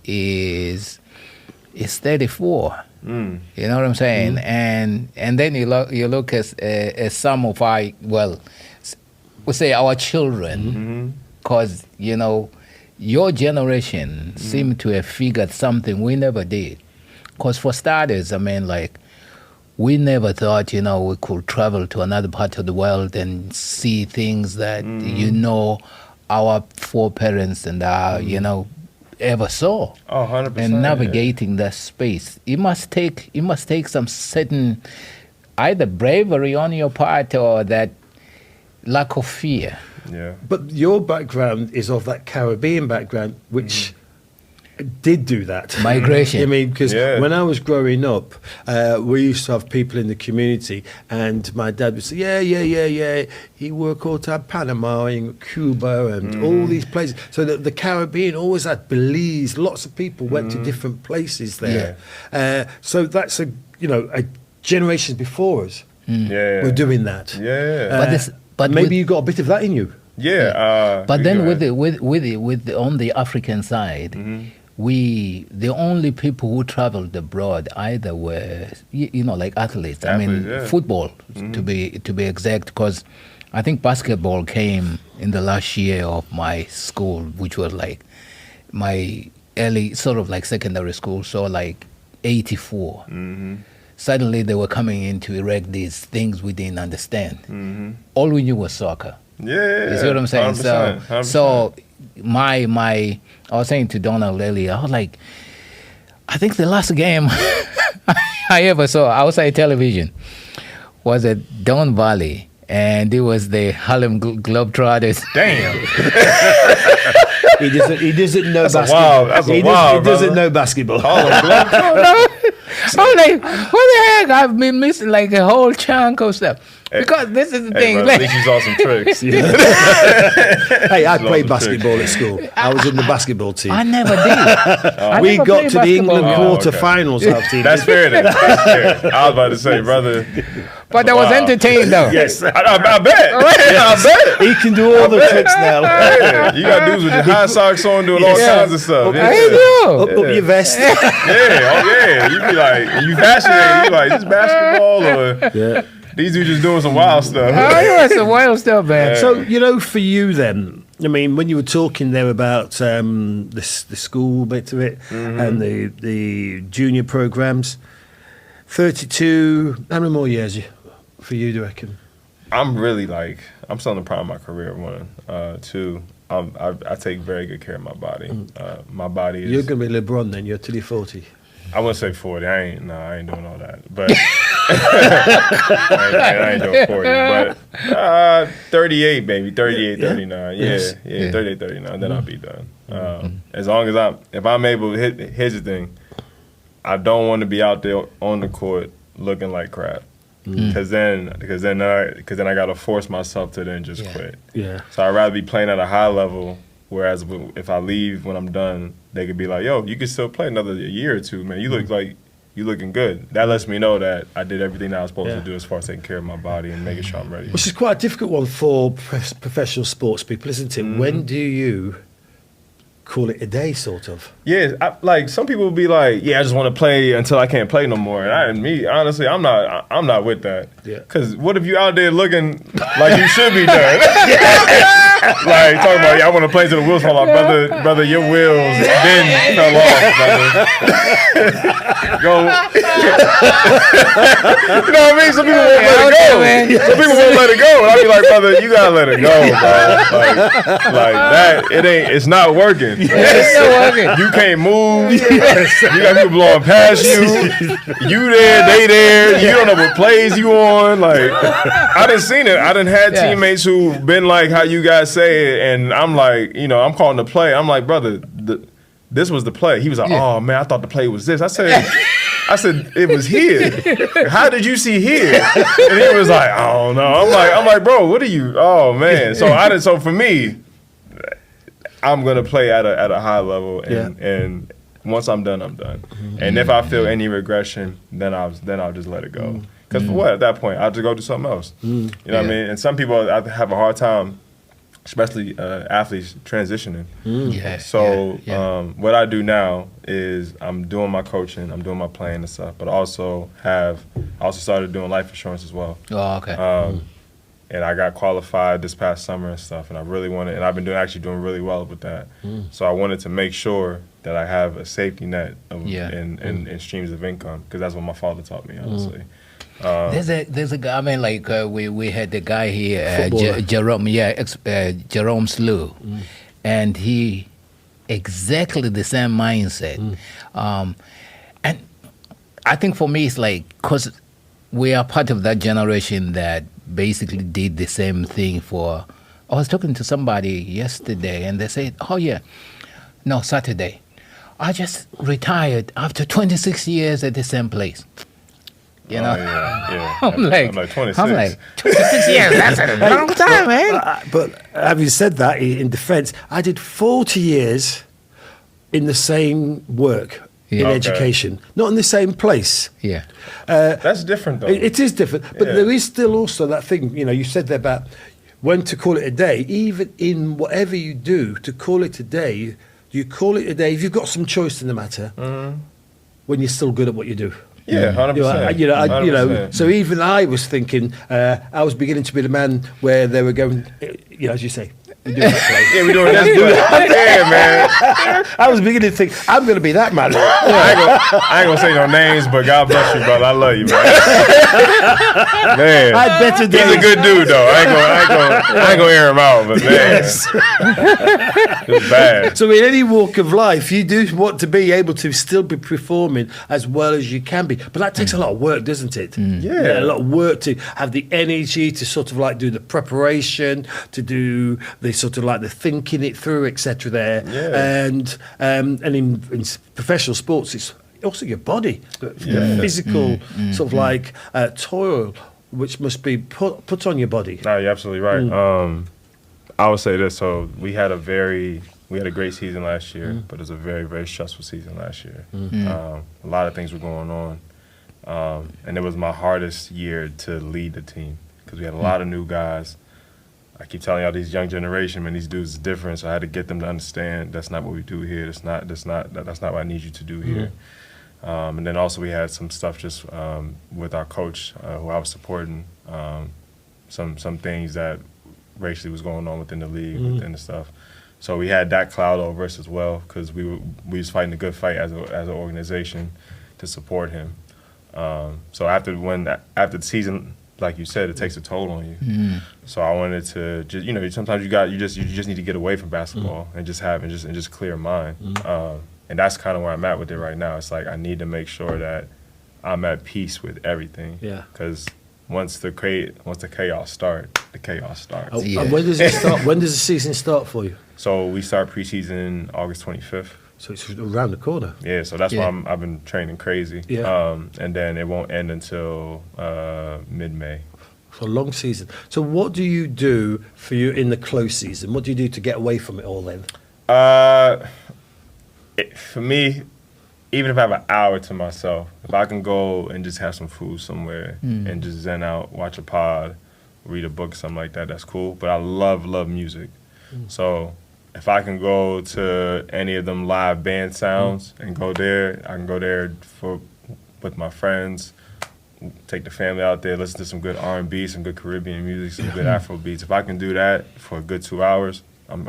A: is 34. You know what I'm saying? And then you look at some of we'll say our children, because you know. Your generation seemed to have figured something we never did. Because for starters, I mean, like, we never thought, you know, we could travel to another part of the world and see things that, you know, our foreparents and our, you know, ever saw.
B: Oh, 100%.
A: And navigating that space. It must take some certain either bravery on your part or that lack of fear.
B: Yeah.
C: But your background is of that Caribbean background, which did do that.
A: Migration.
C: I mean, because
B: Yeah.
C: when I was growing up, we used to have people in the community, and my dad would say, yeah. He worked all the time, Panama and Cuba and all these places. So the Caribbean always had Belize. Lots of people went to different places there. So that's a generations before us
B: Yeah.
C: were doing that.
B: Yeah.
A: But
C: maybe
A: with-
C: you got a bit of that in you.
B: Yeah.
A: But then
B: go
A: with
B: ahead.
A: on the African side, the only people who traveled abroad either were like athletes. I mean,
B: Athletes, yeah.
A: football to be exact, because I think basketball came in the last year of my school, which was like my early sort of like secondary school, so like 84. Suddenly they were coming in to erect these things we didn't understand. All we knew was soccer.
B: Yeah.
A: You see what I'm saying?
B: 100%, 100%.
A: So my I was saying to Donald earlier, I was like, I think the last game I ever saw outside television was at Don Valley, and it was the Harlem Globetrotters.
B: Damn.
C: He doesn't know
B: That's a
C: basketball.
B: wild- that's a
C: He
B: wild,
C: doesn't
B: brother.
C: know basketball.
A: I'm like, what the heck? I've been missing like a whole chunk of stuff. Because this is the
B: Hey,
A: thing.
B: bro,
A: like-
B: at least you saw some tricks.
C: Hey, I played
B: the
C: basketball at school. I was in the basketball team.
A: I never did. I
C: We
A: never
C: got
A: played
C: to the
A: basketball.
C: England
B: Oh, okay.
C: quarterfinals. Our team.
B: That's fair then. That's fair. I was about to say, brother.
A: But I was
B: Wow.
A: entertained though.
C: Yes,
B: I bet. I bet.
C: he can do all the tricks now.
B: Yeah, you got dudes with your high socks on doing all
C: Yeah.
B: kinds of stuff.
A: I
B: Yeah.
A: do.
C: Up your vest.
B: Yeah, oh yeah. You be like, you fascinated. You like, is this basketball or
C: Yeah.
B: these dudes just doing some wild stuff?
A: Oh, it was some wild stuff, man.
C: So for you then, I mean, when you were talking there about the school bit of it and the junior programs, 32. How many more years for you, do you reckon?
B: I'm really like, I'm still in the prime of my career. One, two. I take very good care of my body. My body is.
C: You're going to be LeBron then. You're till you're 40.
B: I wouldn't say 40. I ain't doing all that. But I ain't doing 40. But 38, baby. 38, 39. Yeah,
C: Yes.
B: yeah, 38, 39. Then I'll be done. As long as if I'm able to here's the thing. I don't want to be out there on the court looking like crap. Because then I got to force myself to then just quit.
C: Yeah.
B: So I'd rather be playing at a high level. Whereas if I leave when I'm done, they could be like, "Yo, you can still play another year or two, man. You look like you looking good." That lets me know that I did everything that I was supposed to do as far as taking care of my body and making sure I'm ready.
C: Which is quite a difficult one for professional sports people, isn't it? When do you call it a day, sort of?
B: Yeah, like some people will be like, "Yeah, I just want to play until I can't play no more." And me, honestly, I'm not with that.
C: Yeah.
B: Because what if you out there looking like you should be done? Like talking about, I want to play till the wheels fall off, brother. Your wheels then fell off, brother. Go. You know what I mean? Some people won't let it go.
A: man.
B: Some people won't let it go, and I'll be like, brother, you gotta let it go, bro. Like that, it's not working.
A: It's not working.
B: You can't move. You got people blowing past you. You there, they there. You don't know what plays you on. Like, I done seen it. I done had teammates who been like how you guys say it, and I'm like, I'm calling the play. I'm like, brother, this was the play. He was like, oh man, I thought the play was this. I said it was here. How did you see here? And he was like, I don't know. I'm like, bro, what are you? Oh man. So for me, I'm gonna play at a high level, and once I'm done, I'm done. And if I feel any regression, then I'll just let it go. Because for what at that point, I'll just go do something else. You know what I mean? And some people I have a hard time, especially athletes, transitioning. So what I do now is I'm doing my coaching, I'm doing my playing and stuff, but I also started doing life insurance as well.
A: Oh, okay.
B: And I got qualified this past summer and stuff, and I really wanted, and I've been doing really well with that. So I wanted to make sure that I have a safety net and streams of income, because that's what my father taught me, honestly.
A: There's a guy. I mean, like we had the guy here,
C: Footballer.
A: Jerome, Jerome Slew, and he exactly the same mindset. And I think for me, it's like, because we are part of that generation that basically did the same thing for. I was talking to somebody yesterday, and they said, "Oh yeah, no, Saturday. I just retired after 26 years at the same place. You know, I'm like
B: 26.
A: I'm like 26 years. That's a long time, man.
C: But having said that, in defence, I did 40 years in the same work in education, not in the same place.
A: Yeah,
B: That's different, though.
C: It is different, but there is still also that thing. You said there about when to call it a day. Even in whatever you do, to call it a day, you call it a day if you've got some choice in the matter. When you're still good at what you do.
B: Yeah, 100%.
C: So even I was thinking, I was beginning to be the man where they were going, as you say, we're doing that play.
B: Yeah, we're doing this. Yeah, man.
C: I was beginning to think, I'm going to be that man.
B: I ain't gonna say no names, but God bless you, brother. I love you, man. Man,
C: I'd better do
B: he's a good dude, though. I ain't gonna air him out, but man, it's bad.
C: So in any walk of life, you do want to be able to still be performing as well as you can be. But that takes a lot of work, doesn't it?
B: Yeah.
C: A lot of work to have the energy to sort of like do the preparation, to do the sort of like the thinking it through, etc. there.
B: Yeah.
C: And in professional sports, it's also your body, the physical sort of like toil which must be put on your body.
B: No, you're absolutely right. I would say this. So we had a great season last year, but it was a very, very stressful season last year. A lot of things were going on, and it was my hardest year to lead the team because we had a lot of new guys. I keep telling y'all, these young generation, man, these dudes is different. So I had to get them to understand that's not what we do here. That's not what I need you to do here. And then also we had some stuff just with our coach, who I was supporting, some things that racially was going on within the league, within the stuff. So we had that cloud over us as well because we was fighting a good fight as an organization to support him. So after the season, like you said, it takes a toll on you. So I wanted to just, sometimes you just need to get away from basketball and just clear your mind. And that's kind of where I'm at with it right now. It's like I need to make sure that I'm at peace with everything. Yeah. Because once the chaos starts, the chaos starts.
C: And when does it start? When does the season start for you?
B: So we start preseason August 25th.
C: So it's around the corner.
B: Yeah, so that's why I've been training crazy.
C: Yeah.
B: And then it won't end until mid-May.
C: So a long season. So what do you do for you in the close season? What do you do to get away from it all then?
B: For me, even if I have an hour to myself, if I can go and just have some food somewhere and just zen out, watch a pod, read a book, something like that, that's cool. But I love music. So if I can go to any of them live band sounds and go there, I can go there with my friends, take the family out there, listen to some good R&B, some good Caribbean music, some good Afro beats. If I can do that for a good 2 hours,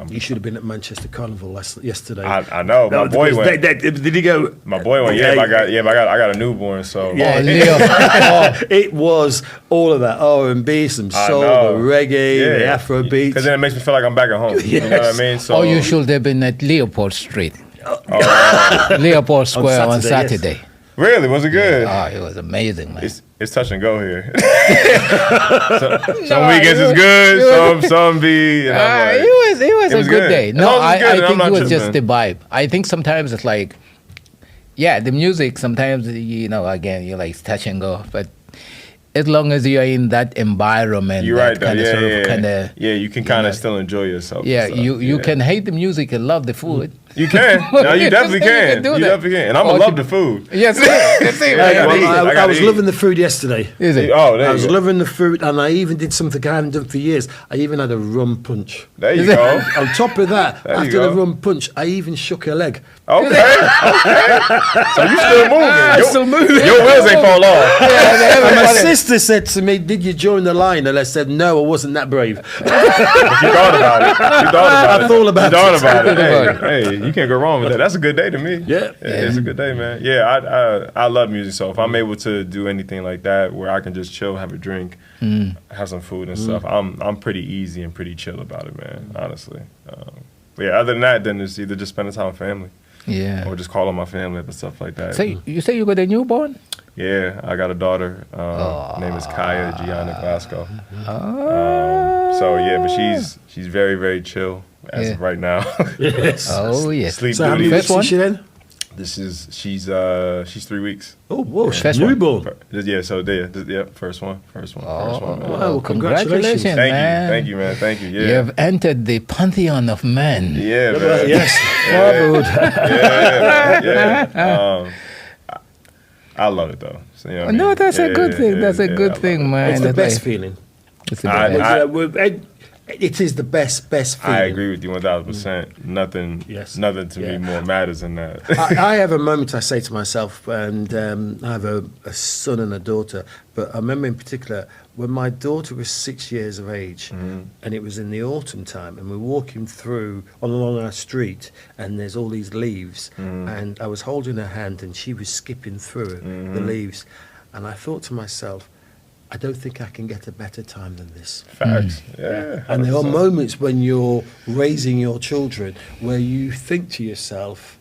B: you
C: should have been at Manchester Carnival yesterday.
B: I know. My boy went.
C: Did he go?
B: My boy went. Yeah, I got a newborn. So
C: it was all of that R&B, some soul, the reggae, the Afro beats.
B: Because then it makes me feel like I'm back at home. You know what I mean? So
A: you should have been at Leopold Street, Leopold Square on Saturday.
B: Yes. Really? Was it good?
A: It was amazing, man.
B: It's touch and go here. Some weekends is good, some be.
A: It was a good day. No, I think it was just
B: the
A: vibe. I think sometimes it's like, the music. Sometimes again, you're like touch and go, but as long as you're in that environment,
B: you're right. You can kind of
A: know,
B: still enjoy yourself.
A: Yeah, you can hate the music and love the food.
B: You can. No, you definitely can. You definitely can. And I'm gonna love the food.
A: Yes, that's it.
C: I was loving the food yesterday.
A: Is it?
B: Oh, there
C: I was loving the food, and I even did something I hadn't done for years. I even had a rum punch.
B: There you go.
C: On top of that, after the rum punch, I even shook a leg.
B: Okay. So you still moving?
C: I'm still moving.
B: Your wheels ain't fall off.
C: And my sister said to me, "Did you join the line?" And I said, "No, I wasn't that brave."
B: But you thought about it.
C: I thought about it.
B: Hey, you can't go wrong with that. That's a good day to me.
C: Yeah.
B: It's a good day, man. Yeah, I love music. So if I'm able to do anything like that, where I can just chill, have a drink, have some food and stuff, I'm pretty easy and pretty chill about it, man. Honestly. Other than that, then it's either just spending time with family.
A: Yeah.
B: Or just calling my family and stuff like that.
A: So you say you got a newborn?
B: Yeah, I got a daughter. Her name is Rodney Glasgow. But she's very, very chill as of right now.
C: Yes.
A: Oh, yes.
C: So how many weeks is she then?
B: She's 3 weeks.
C: Oh, whoa,
A: First one.
C: newborn.
B: Yeah, so first one.
A: Oh,
B: Man.
C: Wow,
A: congratulations, man.
B: Thank you, man. Thank you. Yeah.
A: You have entered the pantheon of men.
B: Yeah, man.
C: Yes, fatherhood.
B: Yeah. I love it though. So, you know what I mean?
A: No, that's a good thing. That's a good
B: I love
A: thing,
B: it.
A: man.
C: It's the
A: That's
C: best
A: like-
C: feeling.
A: It's the best.
C: It is the best feeling.
B: I agree with you 1,000%. Nothing to me more matters than that.
C: I have a moment I say to myself, and I have a son and a daughter, but I remember in particular when my daughter was 6 years of age, and it was in the autumn time, and we're walking through along our street, and there's all these leaves, and I was holding her hand, and she was skipping through the leaves, and I thought to myself, I don't think I can get a better time than this.
B: Facts. Yeah.
C: And there are
B: 100%.
C: moments when you're raising your children where you think to yourself,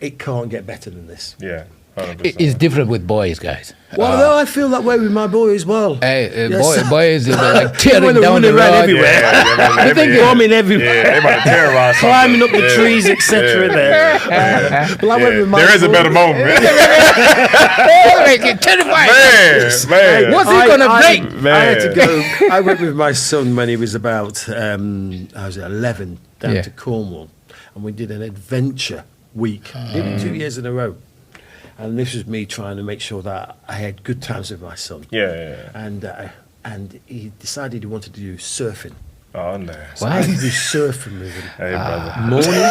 C: it can't get better than this.
B: Yeah. 100%.
A: It's different with boys, guys.
C: Well, no, I feel that way with my boy as well.
A: Hey,
C: Yes.
A: boys will be like tearing
C: When they're
A: down the
C: running around
A: road.
C: everywhere.
B: Yeah,
C: You think bombing everywhere.
B: Yeah, they about to terrorize something.
C: Climbing up the
B: Yeah.
C: trees, etc.
B: Yeah.
C: There. Well, I went with my
B: There is a
C: boy-
B: better moment.
A: Like, terrifying.
B: Man.
A: What's he gonna break?
C: I had to
B: Man.
C: go. I went with my son when he was about, I was 11, down
A: Yeah.
C: to Cornwall, and we did an adventure week. Did it 2 years in a row. And this was me trying to make sure that I had good times with my son.
B: Yeah.
C: And he decided he wanted to do surfing.
B: Oh, no.
C: So I did do surfing with him.
B: Hey, brother.
C: Morning,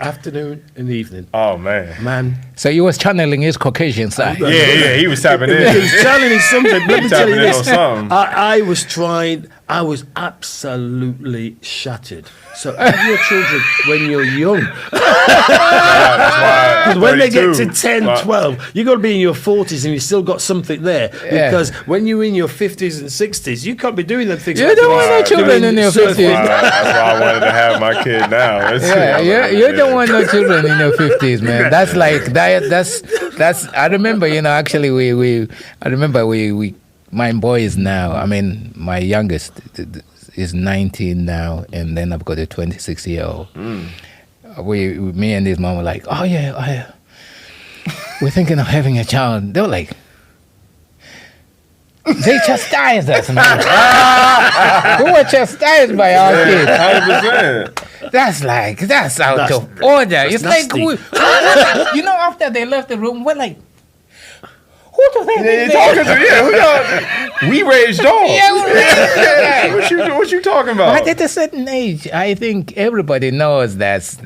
C: afternoon, and evening.
B: Oh, man.
C: Man,
A: So you was channeling his Caucasian side.
B: Yeah, he was tapping
C: he was
B: in.
C: telling me something. Let me tell
B: Tapping
C: you
B: in on
C: this.
B: something.
C: I was absolutely shattered. So have your children when you're young. Because when they get to 10, 12, you've got to be in your 40s and you've still got something there.
A: Yeah.
C: Because when you're in your 50s and 60s, you can't be doing them things.
A: You
C: like
A: don't want no
C: this.
A: children
C: Doing
A: in your
C: surfing.
A: 50s.
B: That's why I wanted to have my kid now.
A: Yeah, you don't want no children in your 50s, man. That's like that's. I remember, actually, I remember my boy is now. I mean, my youngest is 19 now, and then I've got a 26-year-old. Me and his mom were like, oh yeah, we're thinking of having a child. They were like, they chastised us, man. We were chastised by our kids.
B: 100%.
A: That's out of order. It's like,
C: nasty.
A: after they left the room, we're like, who do they
B: Yeah,
A: think
B: you're
A: they
B: talking
A: are?
B: to we raised dogs.
A: Yeah, we raised dogs.
B: What you talking about?
A: But at a certain age, I think everybody knows that's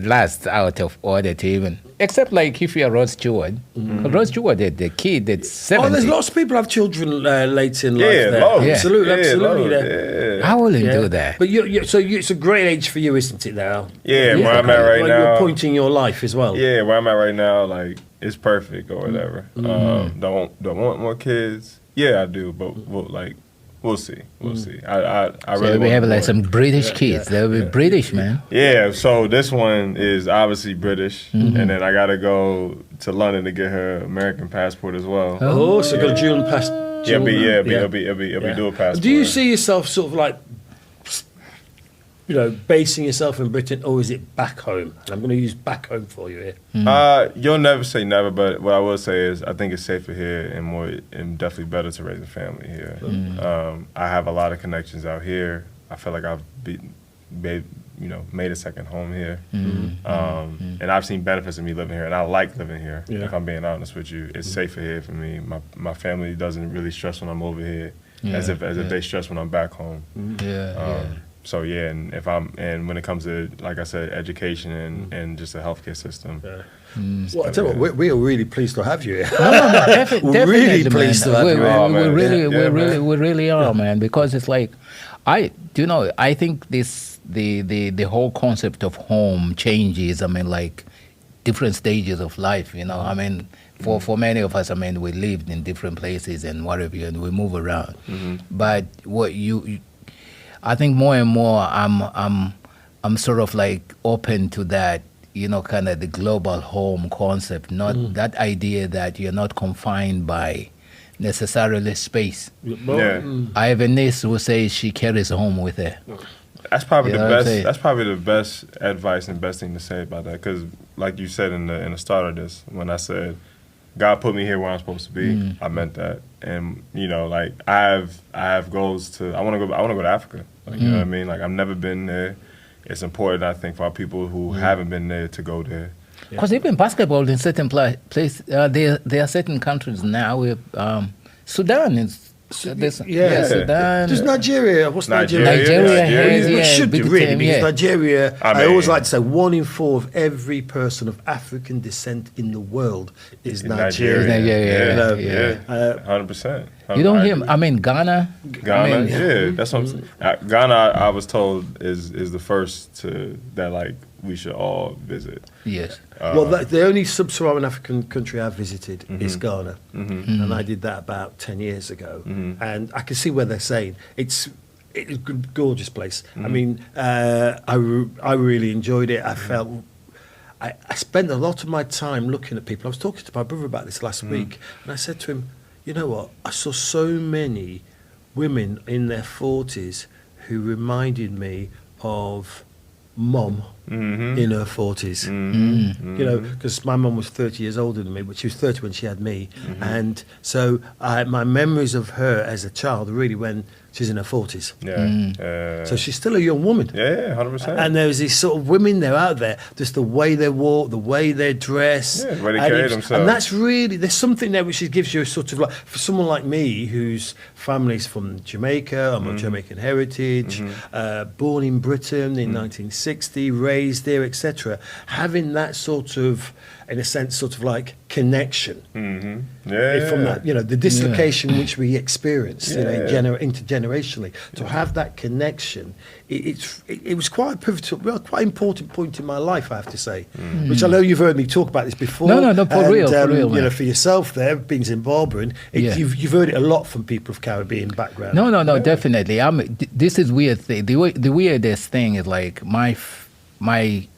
A: out of order to even, except like if you're Rod Stewart. Rod Stewart, the kid that's 70.
C: Oh, there's lots of people have children late in life.
B: Yeah,
C: there.
B: loads.
C: Absolutely,
B: Yeah,
C: absolutely.
B: loads,
C: there.
B: yeah.
A: I wouldn't
C: Yeah.
A: do that.
C: But it's a great age for you, isn't it? Now.
B: Yeah, where I'm at right
C: Like
B: now.
C: You're pointing your life as well.
B: Yeah, where I'm at right now, like it's perfect or whatever. Don't want more kids. Yeah, I do, but we'll see. We'll see. I
A: So
B: really
A: we
B: want
A: have
B: more.
A: like some British kids. They'll be British, man.
B: Yeah, so this one is obviously British, and then I gotta go to London to get her American passport as well.
C: Oh, so got a dual pass.
B: It'll be
C: Yeah.
B: dual passport.
C: Do you see yourself sort of like, basing yourself in Britain, or is it back home? And I'm going to use back home for you here.
B: You'll never say never, but what I will say is I think it's safer here and definitely better to raise a family here. I have a lot of connections out here. I feel like I've made a second home here. And I've seen benefits of me living here, and I like living here.
C: Yeah.
B: If I'm being honest with you, it's safer here for me. My family doesn't really stress when I'm over here, as if they stress when I'm back home. So yeah, and when it comes to, like I said, education and just the healthcare system.
C: Well, I tell you what, we are really pleased to have you here.
A: We're
C: really pleased to have you.
B: Oh, man.
A: We really are, man. Because it's like, I think the whole concept of home changes. I mean, like different stages of life. I mean, for many of us, I mean, we lived in different places and whatever, and we move around. But what I think more and more, I'm sort of like open to that, kind of the global home concept, not that idea that you're not confined by necessarily space.
B: Yeah.
A: I have a niece who says she carries home with her.
B: That's probably
A: You
B: the
A: know what I'm
B: best.
A: saying?
B: That's probably the best advice and best thing to say about that. Because, like you said in the start of this, when I said God put me here where I'm supposed to be, I meant that. And like I have goals to. I want to go to Africa. Like, you know what I mean? Like I've never been there. It's important, I think, for our people who haven't been there to go there.
A: Because even basketball in certain places, there are certain countries now. Sudan is. Sudan.
C: Does Nigeria? What's Nigeria?
A: Nigeria has,
C: It should be
A: big
C: really
A: time,
C: because
A: yeah.
C: Nigeria.
B: I
C: I always
B: mean-
C: like to say 1 in 4 of every person of African descent in the world is Nigerian.
A: Nigeria,
B: Yeah, 100%.
A: You don't hear. I mean, Ghana.
B: Ghana,
A: I mean,
B: yeah, that's what I'm saying. Ghana, I was told is the first that like we should all visit.
A: Yes.
C: Well, the only sub-Saharan African country I've visited is Ghana, and I did that about 10 years ago. And I can see where they're saying it's a gorgeous place. I mean, I really enjoyed it. I felt. I spent a lot of my time looking at people. I was talking to my brother about this last week, and I said to him, you know what? I saw so many women in their 40s who reminded me of Mom in her 40s. You know, because my mum was 30 years older than me, but she was 30 when she had me. And so my memories of her as a child are really when she's in her 40s.
B: Yeah.
C: So she's still a young woman.
B: Yeah, 100%.
C: And there's these sort of women they're out there, just the way they walk, the way they dress.
B: Yeah, the way they carry themselves.
C: And that's really, there's something there which gives you a sort of like, for someone like me whose family's from Jamaica, I'm of Jamaican heritage, born in Britain in 1960, raised there, etc. Having that sort of, in a sense, sort of like connection from that, you know, the dislocation which we experienced, you know, intergenerationally, to have that connection, it was quite a pivotal, quite important point in my life, I have to say, which I know you've heard me talk about this before.
A: No, for real,
C: you
A: man.
C: know, for yourself there, being Zimbabwean, you've heard it a lot from people of Caribbean background.
A: No, definitely. This is weird thing. The weirdest thing is like my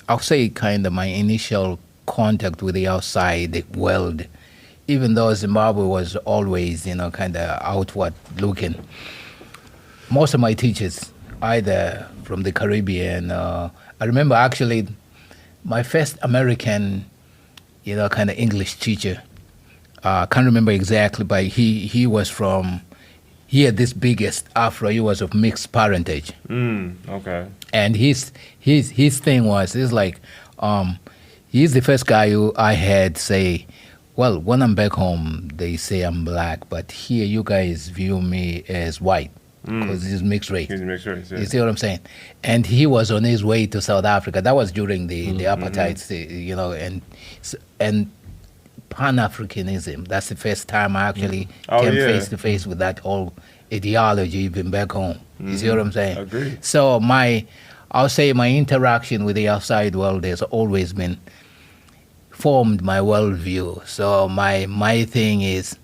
A: I'll say kind of my initial contact with the outside world, even though Zimbabwe was always, you know, kind of outward looking. Most of my teachers, either from the Caribbean, I remember actually my first American, you know, kind of English teacher. I can't remember exactly, but he was from, he had this biggest afro. He was of mixed parentage.
B: Okay.
A: And his thing was, he's like, he's the first guy who I had say, well, when I'm back home, they say I'm black, but here you guys view me as white because he's mixed race.
B: He's mixed race, yeah.
A: You see what I'm saying? And he was on his way to South Africa. That was during the apartheid, you know, and Pan-Africanism. That's the first time I actually came face to face with that whole ideology even back home. You see what I'm saying?
B: Agreed.
A: So I'll say my interaction with the outside world has always been formed my worldview. So my thing is,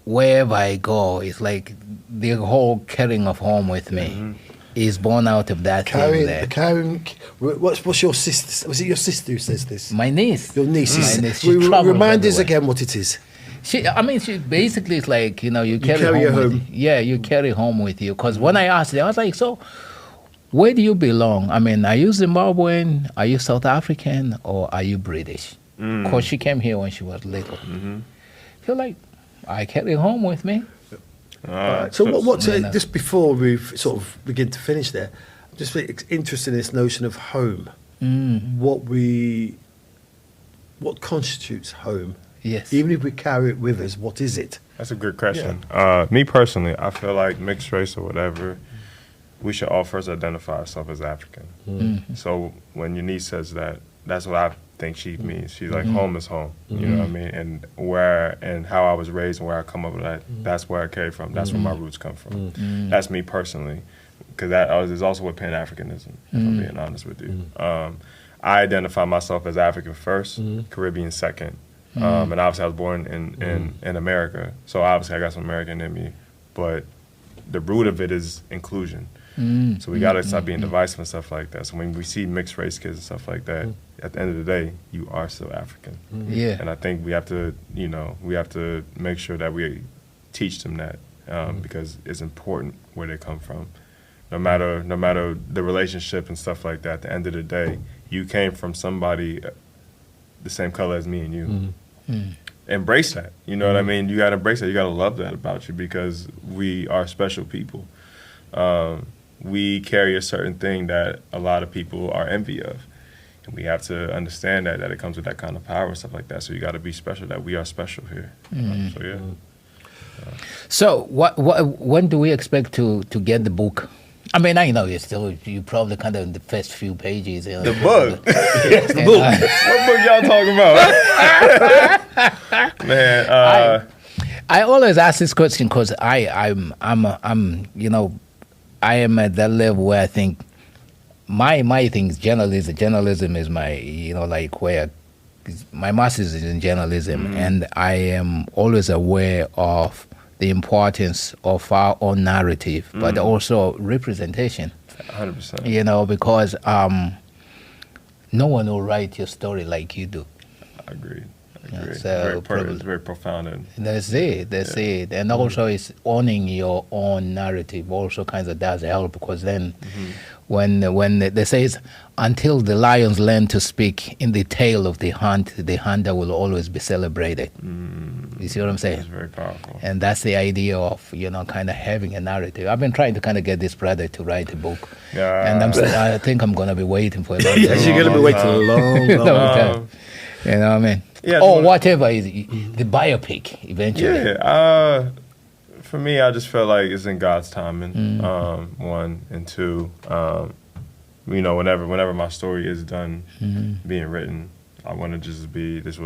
A: wherever I go, it's like the whole carrying of home with me is born out of that thing there.
C: What's your sister? Was it your sister who says this?
A: My niece.
C: Your niece.
A: My niece. She travels
C: Remind us
A: everywhere.
C: again what it is.
A: She basically is like, you know, you carry
C: carry
A: home.
C: her
A: With
C: home.
A: you. Yeah, you carry home with you. Because when I asked her, I was like, so where do you belong? I mean, are you Zimbabwean? Are you South African? Or are you British? Because she came here when she was little. She's like, I carry home with me.
C: So what's just before we sort of begin to finish there, I'm just really interested in this notion of home. What constitutes home?
A: Yes.
C: Even if we carry it with us, what is it?
B: That's a good question. Me personally, I feel like mixed race or whatever, we should all first identify ourselves as African. So when your niece says that, that's what I think she means. She's like, home is home. You know what I mean? And how I was raised and where I come up with that, that's where I came from. That's where my roots come from. That's me personally. Because that is also with Pan-Africanism, if I'm being honest with you. I identify myself as African first, Caribbean second. And obviously I was born in America. So obviously I got some American in me. But the root of it is inclusion. So we got to stop being divisive and stuff like that. So when we see mixed race kids and stuff like that, at the end of the day, you are still African.
A: Yeah.
B: And I think we have to, we have to make sure that we teach them that because it's important where they come from. no matter the relationship and stuff like that. At the end of the day, you came from somebody the same color as me and you. Embrace that. You know what I mean? You got to embrace that. You got to love that about you, because we are special people. We carry a certain thing that a lot of people are envy of. And we have to understand that it comes with that kind of power and stuff like that. So you got to be special, that we are special here. So, yeah.
A: So when do we expect to get the book? I mean, I know you probably kind of in the first few pages.
B: The book? The book. What book y'all talking about? Man,
A: I always ask this question because I'm I am at that level where I think my thing is journalism. Journalism is my like where my master's is in journalism, and I am always aware of the importance of our own narrative, but also representation.
B: 100%.
A: Because no one will write your story like you do.
B: I agree.
A: So
B: it's very profound. And
A: that's it. And also it's owning your own narrative also kind of does help, because then when they say until the lions learn to speak in the tail of the hunter will always be celebrated. You see what I'm saying?
B: It's very powerful.
A: And that's the idea of, kind of having a narrative. I've been trying to kind of get this brother to write a book.
B: Yeah.
A: And I think I'm going to be waiting for it.
C: Yes, you're going to be waiting a long
A: time. You know what I mean?
B: Yeah,
A: or whatever is the biopic eventually.
B: Yeah. For me, I just feel like it's in God's timing. One and two. Whenever my story is done being written, I want to just be. It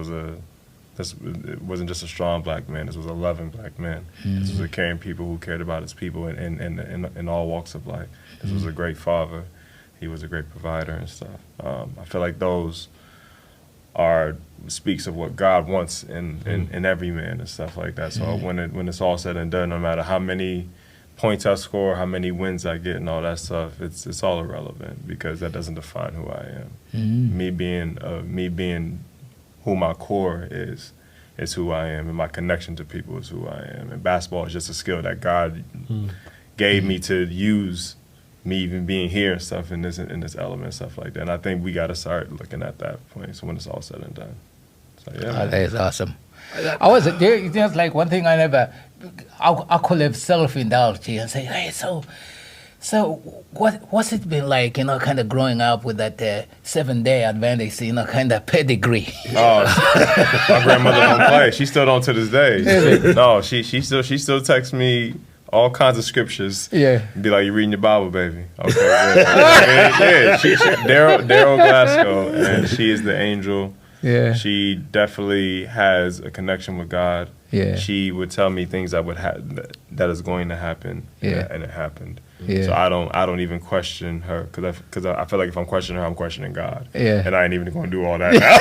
B: wasn't just a strong black man. This was a loving black man. This was a caring people who cared about his people in all walks of life. This was a great father. He was a great provider and stuff. I feel like those speaks of what God wants in every man and stuff like that. So when it's all said and done, no matter how many points I score, how many wins I get, and all that stuff, it's all irrelevant, because that doesn't define who I am. Me being who my core is who I am, and my connection to people is who I am. And basketball is just a skill that God gave me to use. Me even being here and stuff in this element and stuff like that. And I think we got to start looking at that point. So when it's all said and done. So yeah,
A: that is awesome. I was just like one thing I could have self-indulged here and say, hey, so what's it been like, kind of growing up with that 7-day Adventist, kind of pedigree?
B: Oh, my grandmother don't play. She still don't to this day. No, she still texts me all kinds of scriptures.
A: Yeah.
B: Be like, you reading your Bible, baby. Okay. Yeah. Daryl Glasgow, and she is the angel.
A: Yeah.
B: She definitely has a connection with God.
A: Yeah.
B: She would tell me things that is going to happen.
A: Yeah.
B: And it happened.
A: Yeah.
B: So I don't even question her, because I feel like if I'm questioning her, I'm questioning God.
A: Yeah.
B: And I ain't even going to do all that now.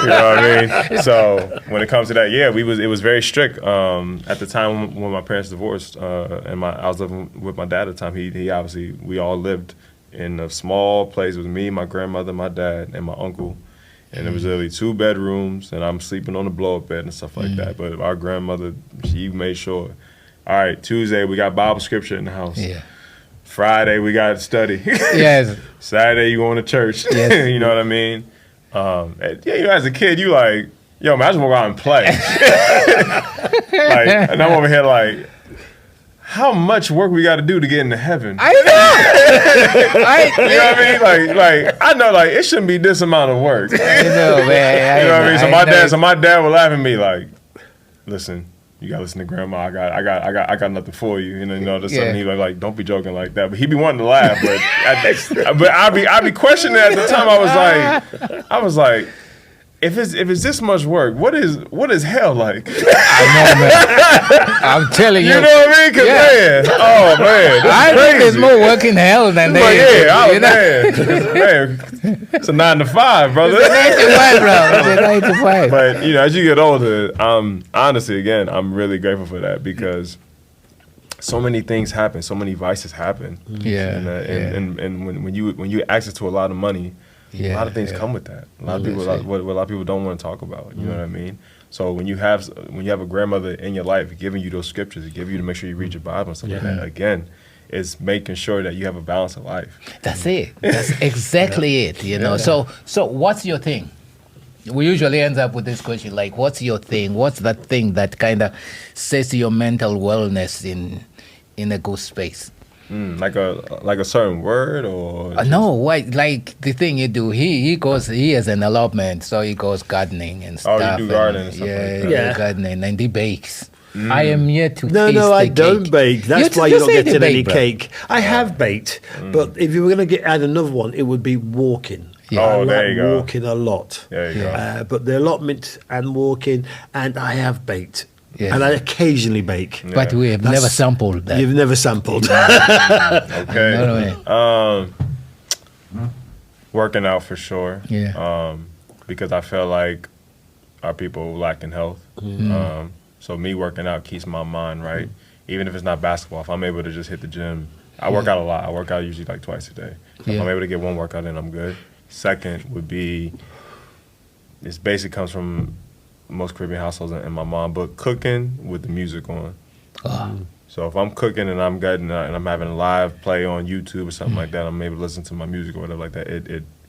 B: You know what I mean? So when it comes to that, yeah, it was very strict. At the time when my parents divorced, and I was living with my dad at the time. He obviously, we all lived in a small place. It was me, my grandmother, my dad, and my uncle. And it was literally 2 bedrooms, and I'm sleeping on the blow-up bed and stuff like that. But our grandmother, she made sure, all right, Tuesday we got Bible scripture in the house.
A: Yeah.
B: Friday we got study.
A: Yes.
B: Saturday you going to church.
A: Yes.
B: You know what I mean? As a kid you like, yo man, I just want to go out and play. And I'm over here like, how much work we got to do to get into heaven?
A: I know.
B: You know what I mean? Like I know, like it shouldn't be this amount of work.
A: I know, man.
B: You know what I mean? So my dad would laugh at me like, listen, you gotta listen to grandma. I got nothing for you. You know, that's something he like, don't be joking like that. But he be wanting to laugh, but I be questioning at the time. I was like, if it's this much work, what is hell like?
A: I know, man. I'm telling you.
B: You know what I mean? 'Cause man, oh man,
A: I think there's more work in hell than there is.
B: Man, it's a 9 to 5, brother.
A: It's a 9 to 5.
B: But as you get older, honestly, again, I'm really grateful for that, because so many things happen, so many vices happen.
A: Yeah.
B: And when you access to a lot of money, a lot of things come with that. A lot of people don't want to talk about. You know what I mean? So when you have a grandmother in your life giving you those scriptures, giving you to make sure you read your Bible and stuff like that, again, is making sure that you have a balance of life.
A: That's it. That's exactly it. You know. So what's your thing? We usually end up with this question, like, what's your thing? What's that thing that kind of sets your mental wellness in a good space?
B: Like a certain word or
A: no, like the thing you do. He has an allotment, so he goes gardening and stuff.
B: Oh, you do gardening and stuff like that.
A: Yeah, gardening, and he bakes. I am yet to
C: No,
A: taste
C: no,
A: the
C: I don't
A: cake.
C: bake. That's why you're not
A: say the
C: getting any
A: bake, bro.
C: cake. I have baked, but if you were going to add another one, it would be walking.
A: Yeah.
C: I
B: Oh,
C: like
B: there you go.
C: walking a lot.
B: There you go.
C: But the allotment and walking, and I have baked.
A: Yes.
C: And I occasionally bake.
A: But we have never sampled that.
C: You've never sampled.
B: Okay.
A: No way.
B: Working out for sure.
A: Yeah.
B: Because I feel like our people lack in health. So me working out keeps my mind right. Even if it's not basketball, if I'm able to just hit the gym, I work out a lot. I work out usually like twice a day. So if I'm able to get one workout in, I'm good. Second would be, this basic comes from most Caribbean households and my mom, but cooking with the music on. So if I'm cooking and I'm good and I'm having a live play on YouTube or something like that, I'm able to listen to my music or whatever like that.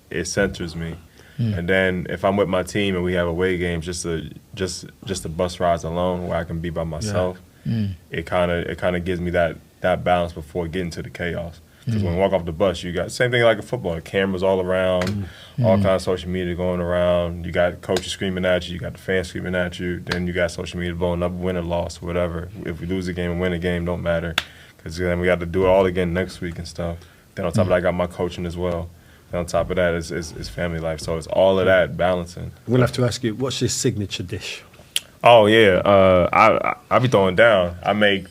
B: It centers me. And then if I'm with my team and we have away games, just the bus rides alone where I can be by myself, it kind of gives me that balance before getting to the chaos. Because when we walk off the bus, you got same thing like a football, cameras all around, all kinds of social media going around. You got coaches screaming at you, you got the fans screaming at you. Then you got social media blowing up, win or loss, whatever. If we lose a game or win a game, don't matter, because then we got to do it all again next week and stuff. Then on top of that, I got my coaching as well. And on top of that, it's family life. So it's all of that balancing.
C: I'm going to have to ask you, what's your signature dish?
B: Oh yeah, I be throwing down. I make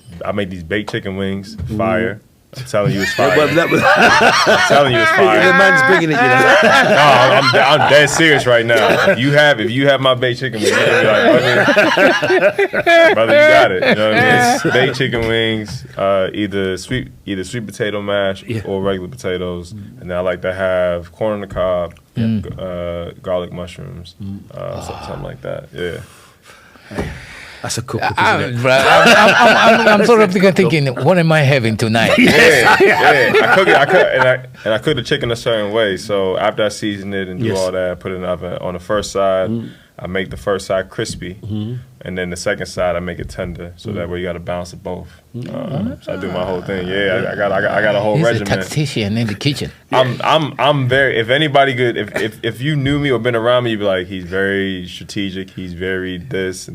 B: these baked chicken wings, fire. I'm telling you, it's fire.
C: Well, that was,
B: I'm telling you, it's
C: the
B: fire.
C: man's bringing it, you know.
B: No, I'm dead serious right now. If you have my baked chicken wings, you're gonna be like, brother, you got it. You know what I mean? It's baked chicken wings, either sweet potato mash or regular potatoes, and then I like to have corn on the cob, garlic mushrooms, something like that. Yeah.
C: That's a cookbook, isn't it?
A: I'm sort of thinking, what am I having tonight?
B: Yeah. I cook the chicken a certain way. So after I season it and do all that, I put it in the oven. On the first side, I make the first side crispy, and then the second side I make it tender. So that way you got to balance it both. So I do my whole thing. Yeah, I got a whole
A: He's
B: regimen.
A: a tactician in the kitchen.
B: I'm very. If anybody could, if you knew me or been around me, you'd be like, he's very strategic. He's very this.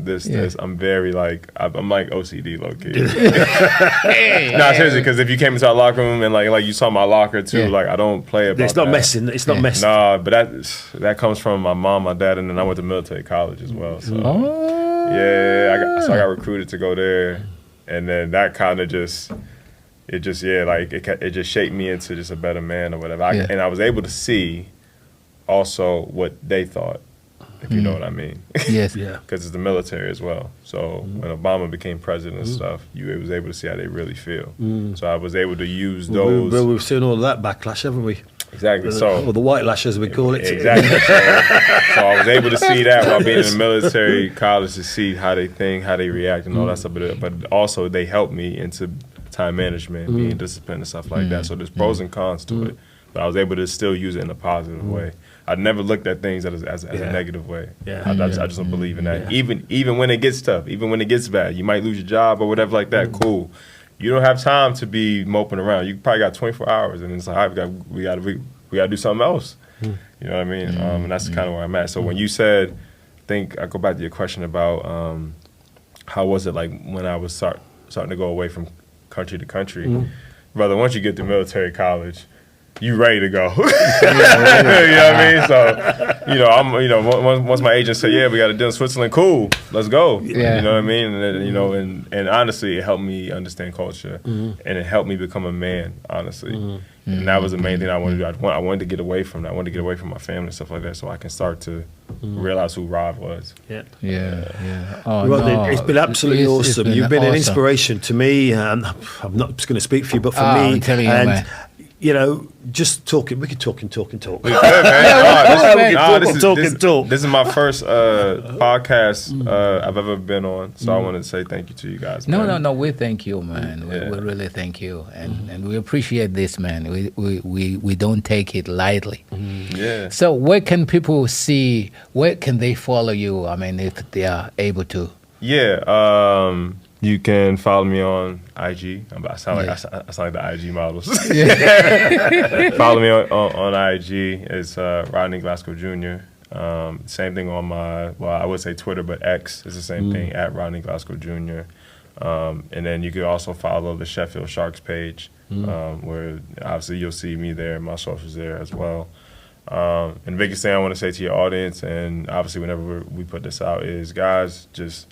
B: I'm very like, I'm like OCD low key. No, seriously, because if you came into our locker room and like you saw my locker too, like I don't play about.
C: It's not
B: that.
C: messing. It's not messing.
B: No, but that comes from my mom, my dad, and then I went to military college as well. So I got recruited to go there, and then that kind of it just shaped me into just a better man or whatever. And I was able to see also what they thought, if you know what I mean.
A: Yes.
C: Yeah.
B: Because it's the military as well. So when Obama became president and stuff, you was able to see how they really feel. So I was able to use those.
C: Well, we've seen all of that backlash, haven't we?
B: Exactly.
C: Or the white lash, as we call it.
B: Exactly. So I was able to see that while being in the military college, to see how they think, how they react, and all that stuff. But also they helped me into time management, being disciplined and stuff like that. So there's pros and cons to it. But I was able to still use it in a positive way. I never looked at things as a negative way.
C: Yeah.
B: I just don't believe in that. Even when it gets tough, even when it gets bad, you might lose your job or whatever like that. Cool. You don't have time to be moping around. You probably got 24 hours, and it's like, all right, we got to do something else. You know what I mean? And that's kind of where I'm at. So when you said, I think I go back to your question about how was it like when I was starting to go away from country to country, brother. Once you get to military college, you ready to go. You know what I mean? So, once my agent said, yeah, we got a deal in Switzerland, cool, let's go.
A: Yeah.
B: You know what I mean? And and honestly, it helped me understand culture, and it helped me become a man, honestly. And that was the main thing I wanted to do. I wanted to get away from that. I wanted to get away from my family and stuff like that, so I can start to realize who Rob was.
A: Yeah. Oh,
C: Rodney,
A: no.
C: it's been absolutely
A: It's
C: awesome. You've been an
A: awesome.
C: inspiration to me. I'm not just going to speak for you, but for
A: I'm
C: me.
A: telling you,
C: and
A: man.
C: you know, just talking. We could talk and talk and talk.
B: We good, man.
C: Talk.
B: This is my first podcast I've ever been on, so I wanted to say thank you to you guys. Man.
A: No. We thank you, man. We really thank you, and we appreciate this, man. We don't take it lightly.
B: Yeah.
A: So where can people see? Where can they follow you? I mean, if they are able to.
B: Yeah. You can follow me on IG. I sound like the IG models. Follow me on IG. It's Rodney Glasgow Jr. Same thing on I would say Twitter, but X is the same thing, at Rodney Glasgow Jr. And then you can also follow the Sheffield Sharks page, where obviously you'll see me there, my socials there as well. And the biggest thing I want to say to your audience, and obviously whenever we put this out, is guys, just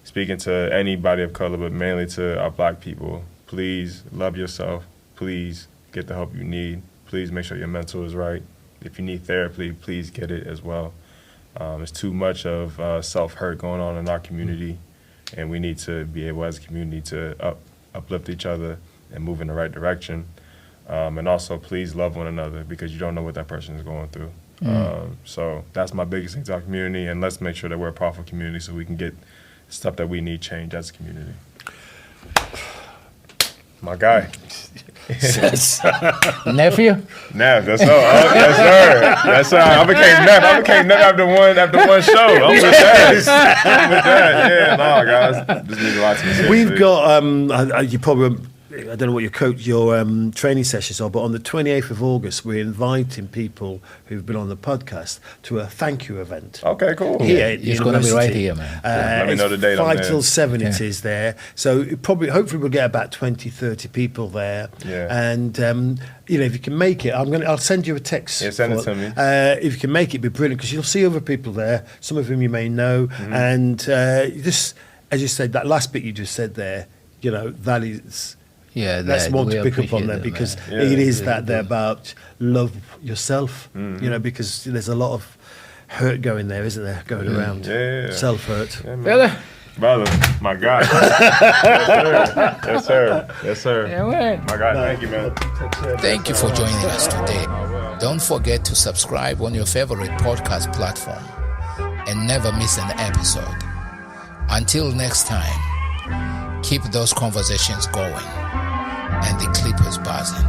B: speaking to anybody of color, but mainly to our black people, please love yourself. Please get the help you need. Please make sure your mental is right. If you need therapy, please get it as well. There's too much of self-hurt going on in our community, and we need to be able as a community to uplift each other and move in the right direction. And also, please love one another, because you don't know what that person is going through. So that's my biggest thing to our community, and let's make sure that we're a powerful community so we can get stuff that we need change as a community. My guy.
A: Nephew?
B: Nev, that's all. Yes, sir. Yes, sir. I became Nev. after one show. I'm with that. Yeah, no, guys. This means a lot to me.
C: We've got, you probably, I don't know what your training sessions are, but on the 28th of August, we're inviting people who've been on the podcast to a thank you event.
B: Okay, cool.
C: Here at
A: it's going to be right here, man.
B: Let me know the date.
C: 5 till 7 it is there. So hopefully we'll get about 20, 30 people there.
B: Yeah.
C: And, you know, if you can make it, I'll send you a text.
B: Yeah, send it to me.
C: If you can make it, it'd be brilliant, because you'll see other people there, some of whom you may know. And just, as you said, that last bit you just said there, you know, that is...
A: Yeah,
C: that's one to pick up on there, because it is that they're about love yourself, you know, because there's a lot of hurt going there, isn't there, going around, self-hurt.
B: Yeah, brother, my God. Yes, sir. Yes, sir.
A: Yeah, man.
B: My God, thank you, man.
A: Thank you for joining us today. Don't forget to subscribe on your favorite podcast platform and never miss an episode. Until next time, keep those conversations going and the Clippers buzzing.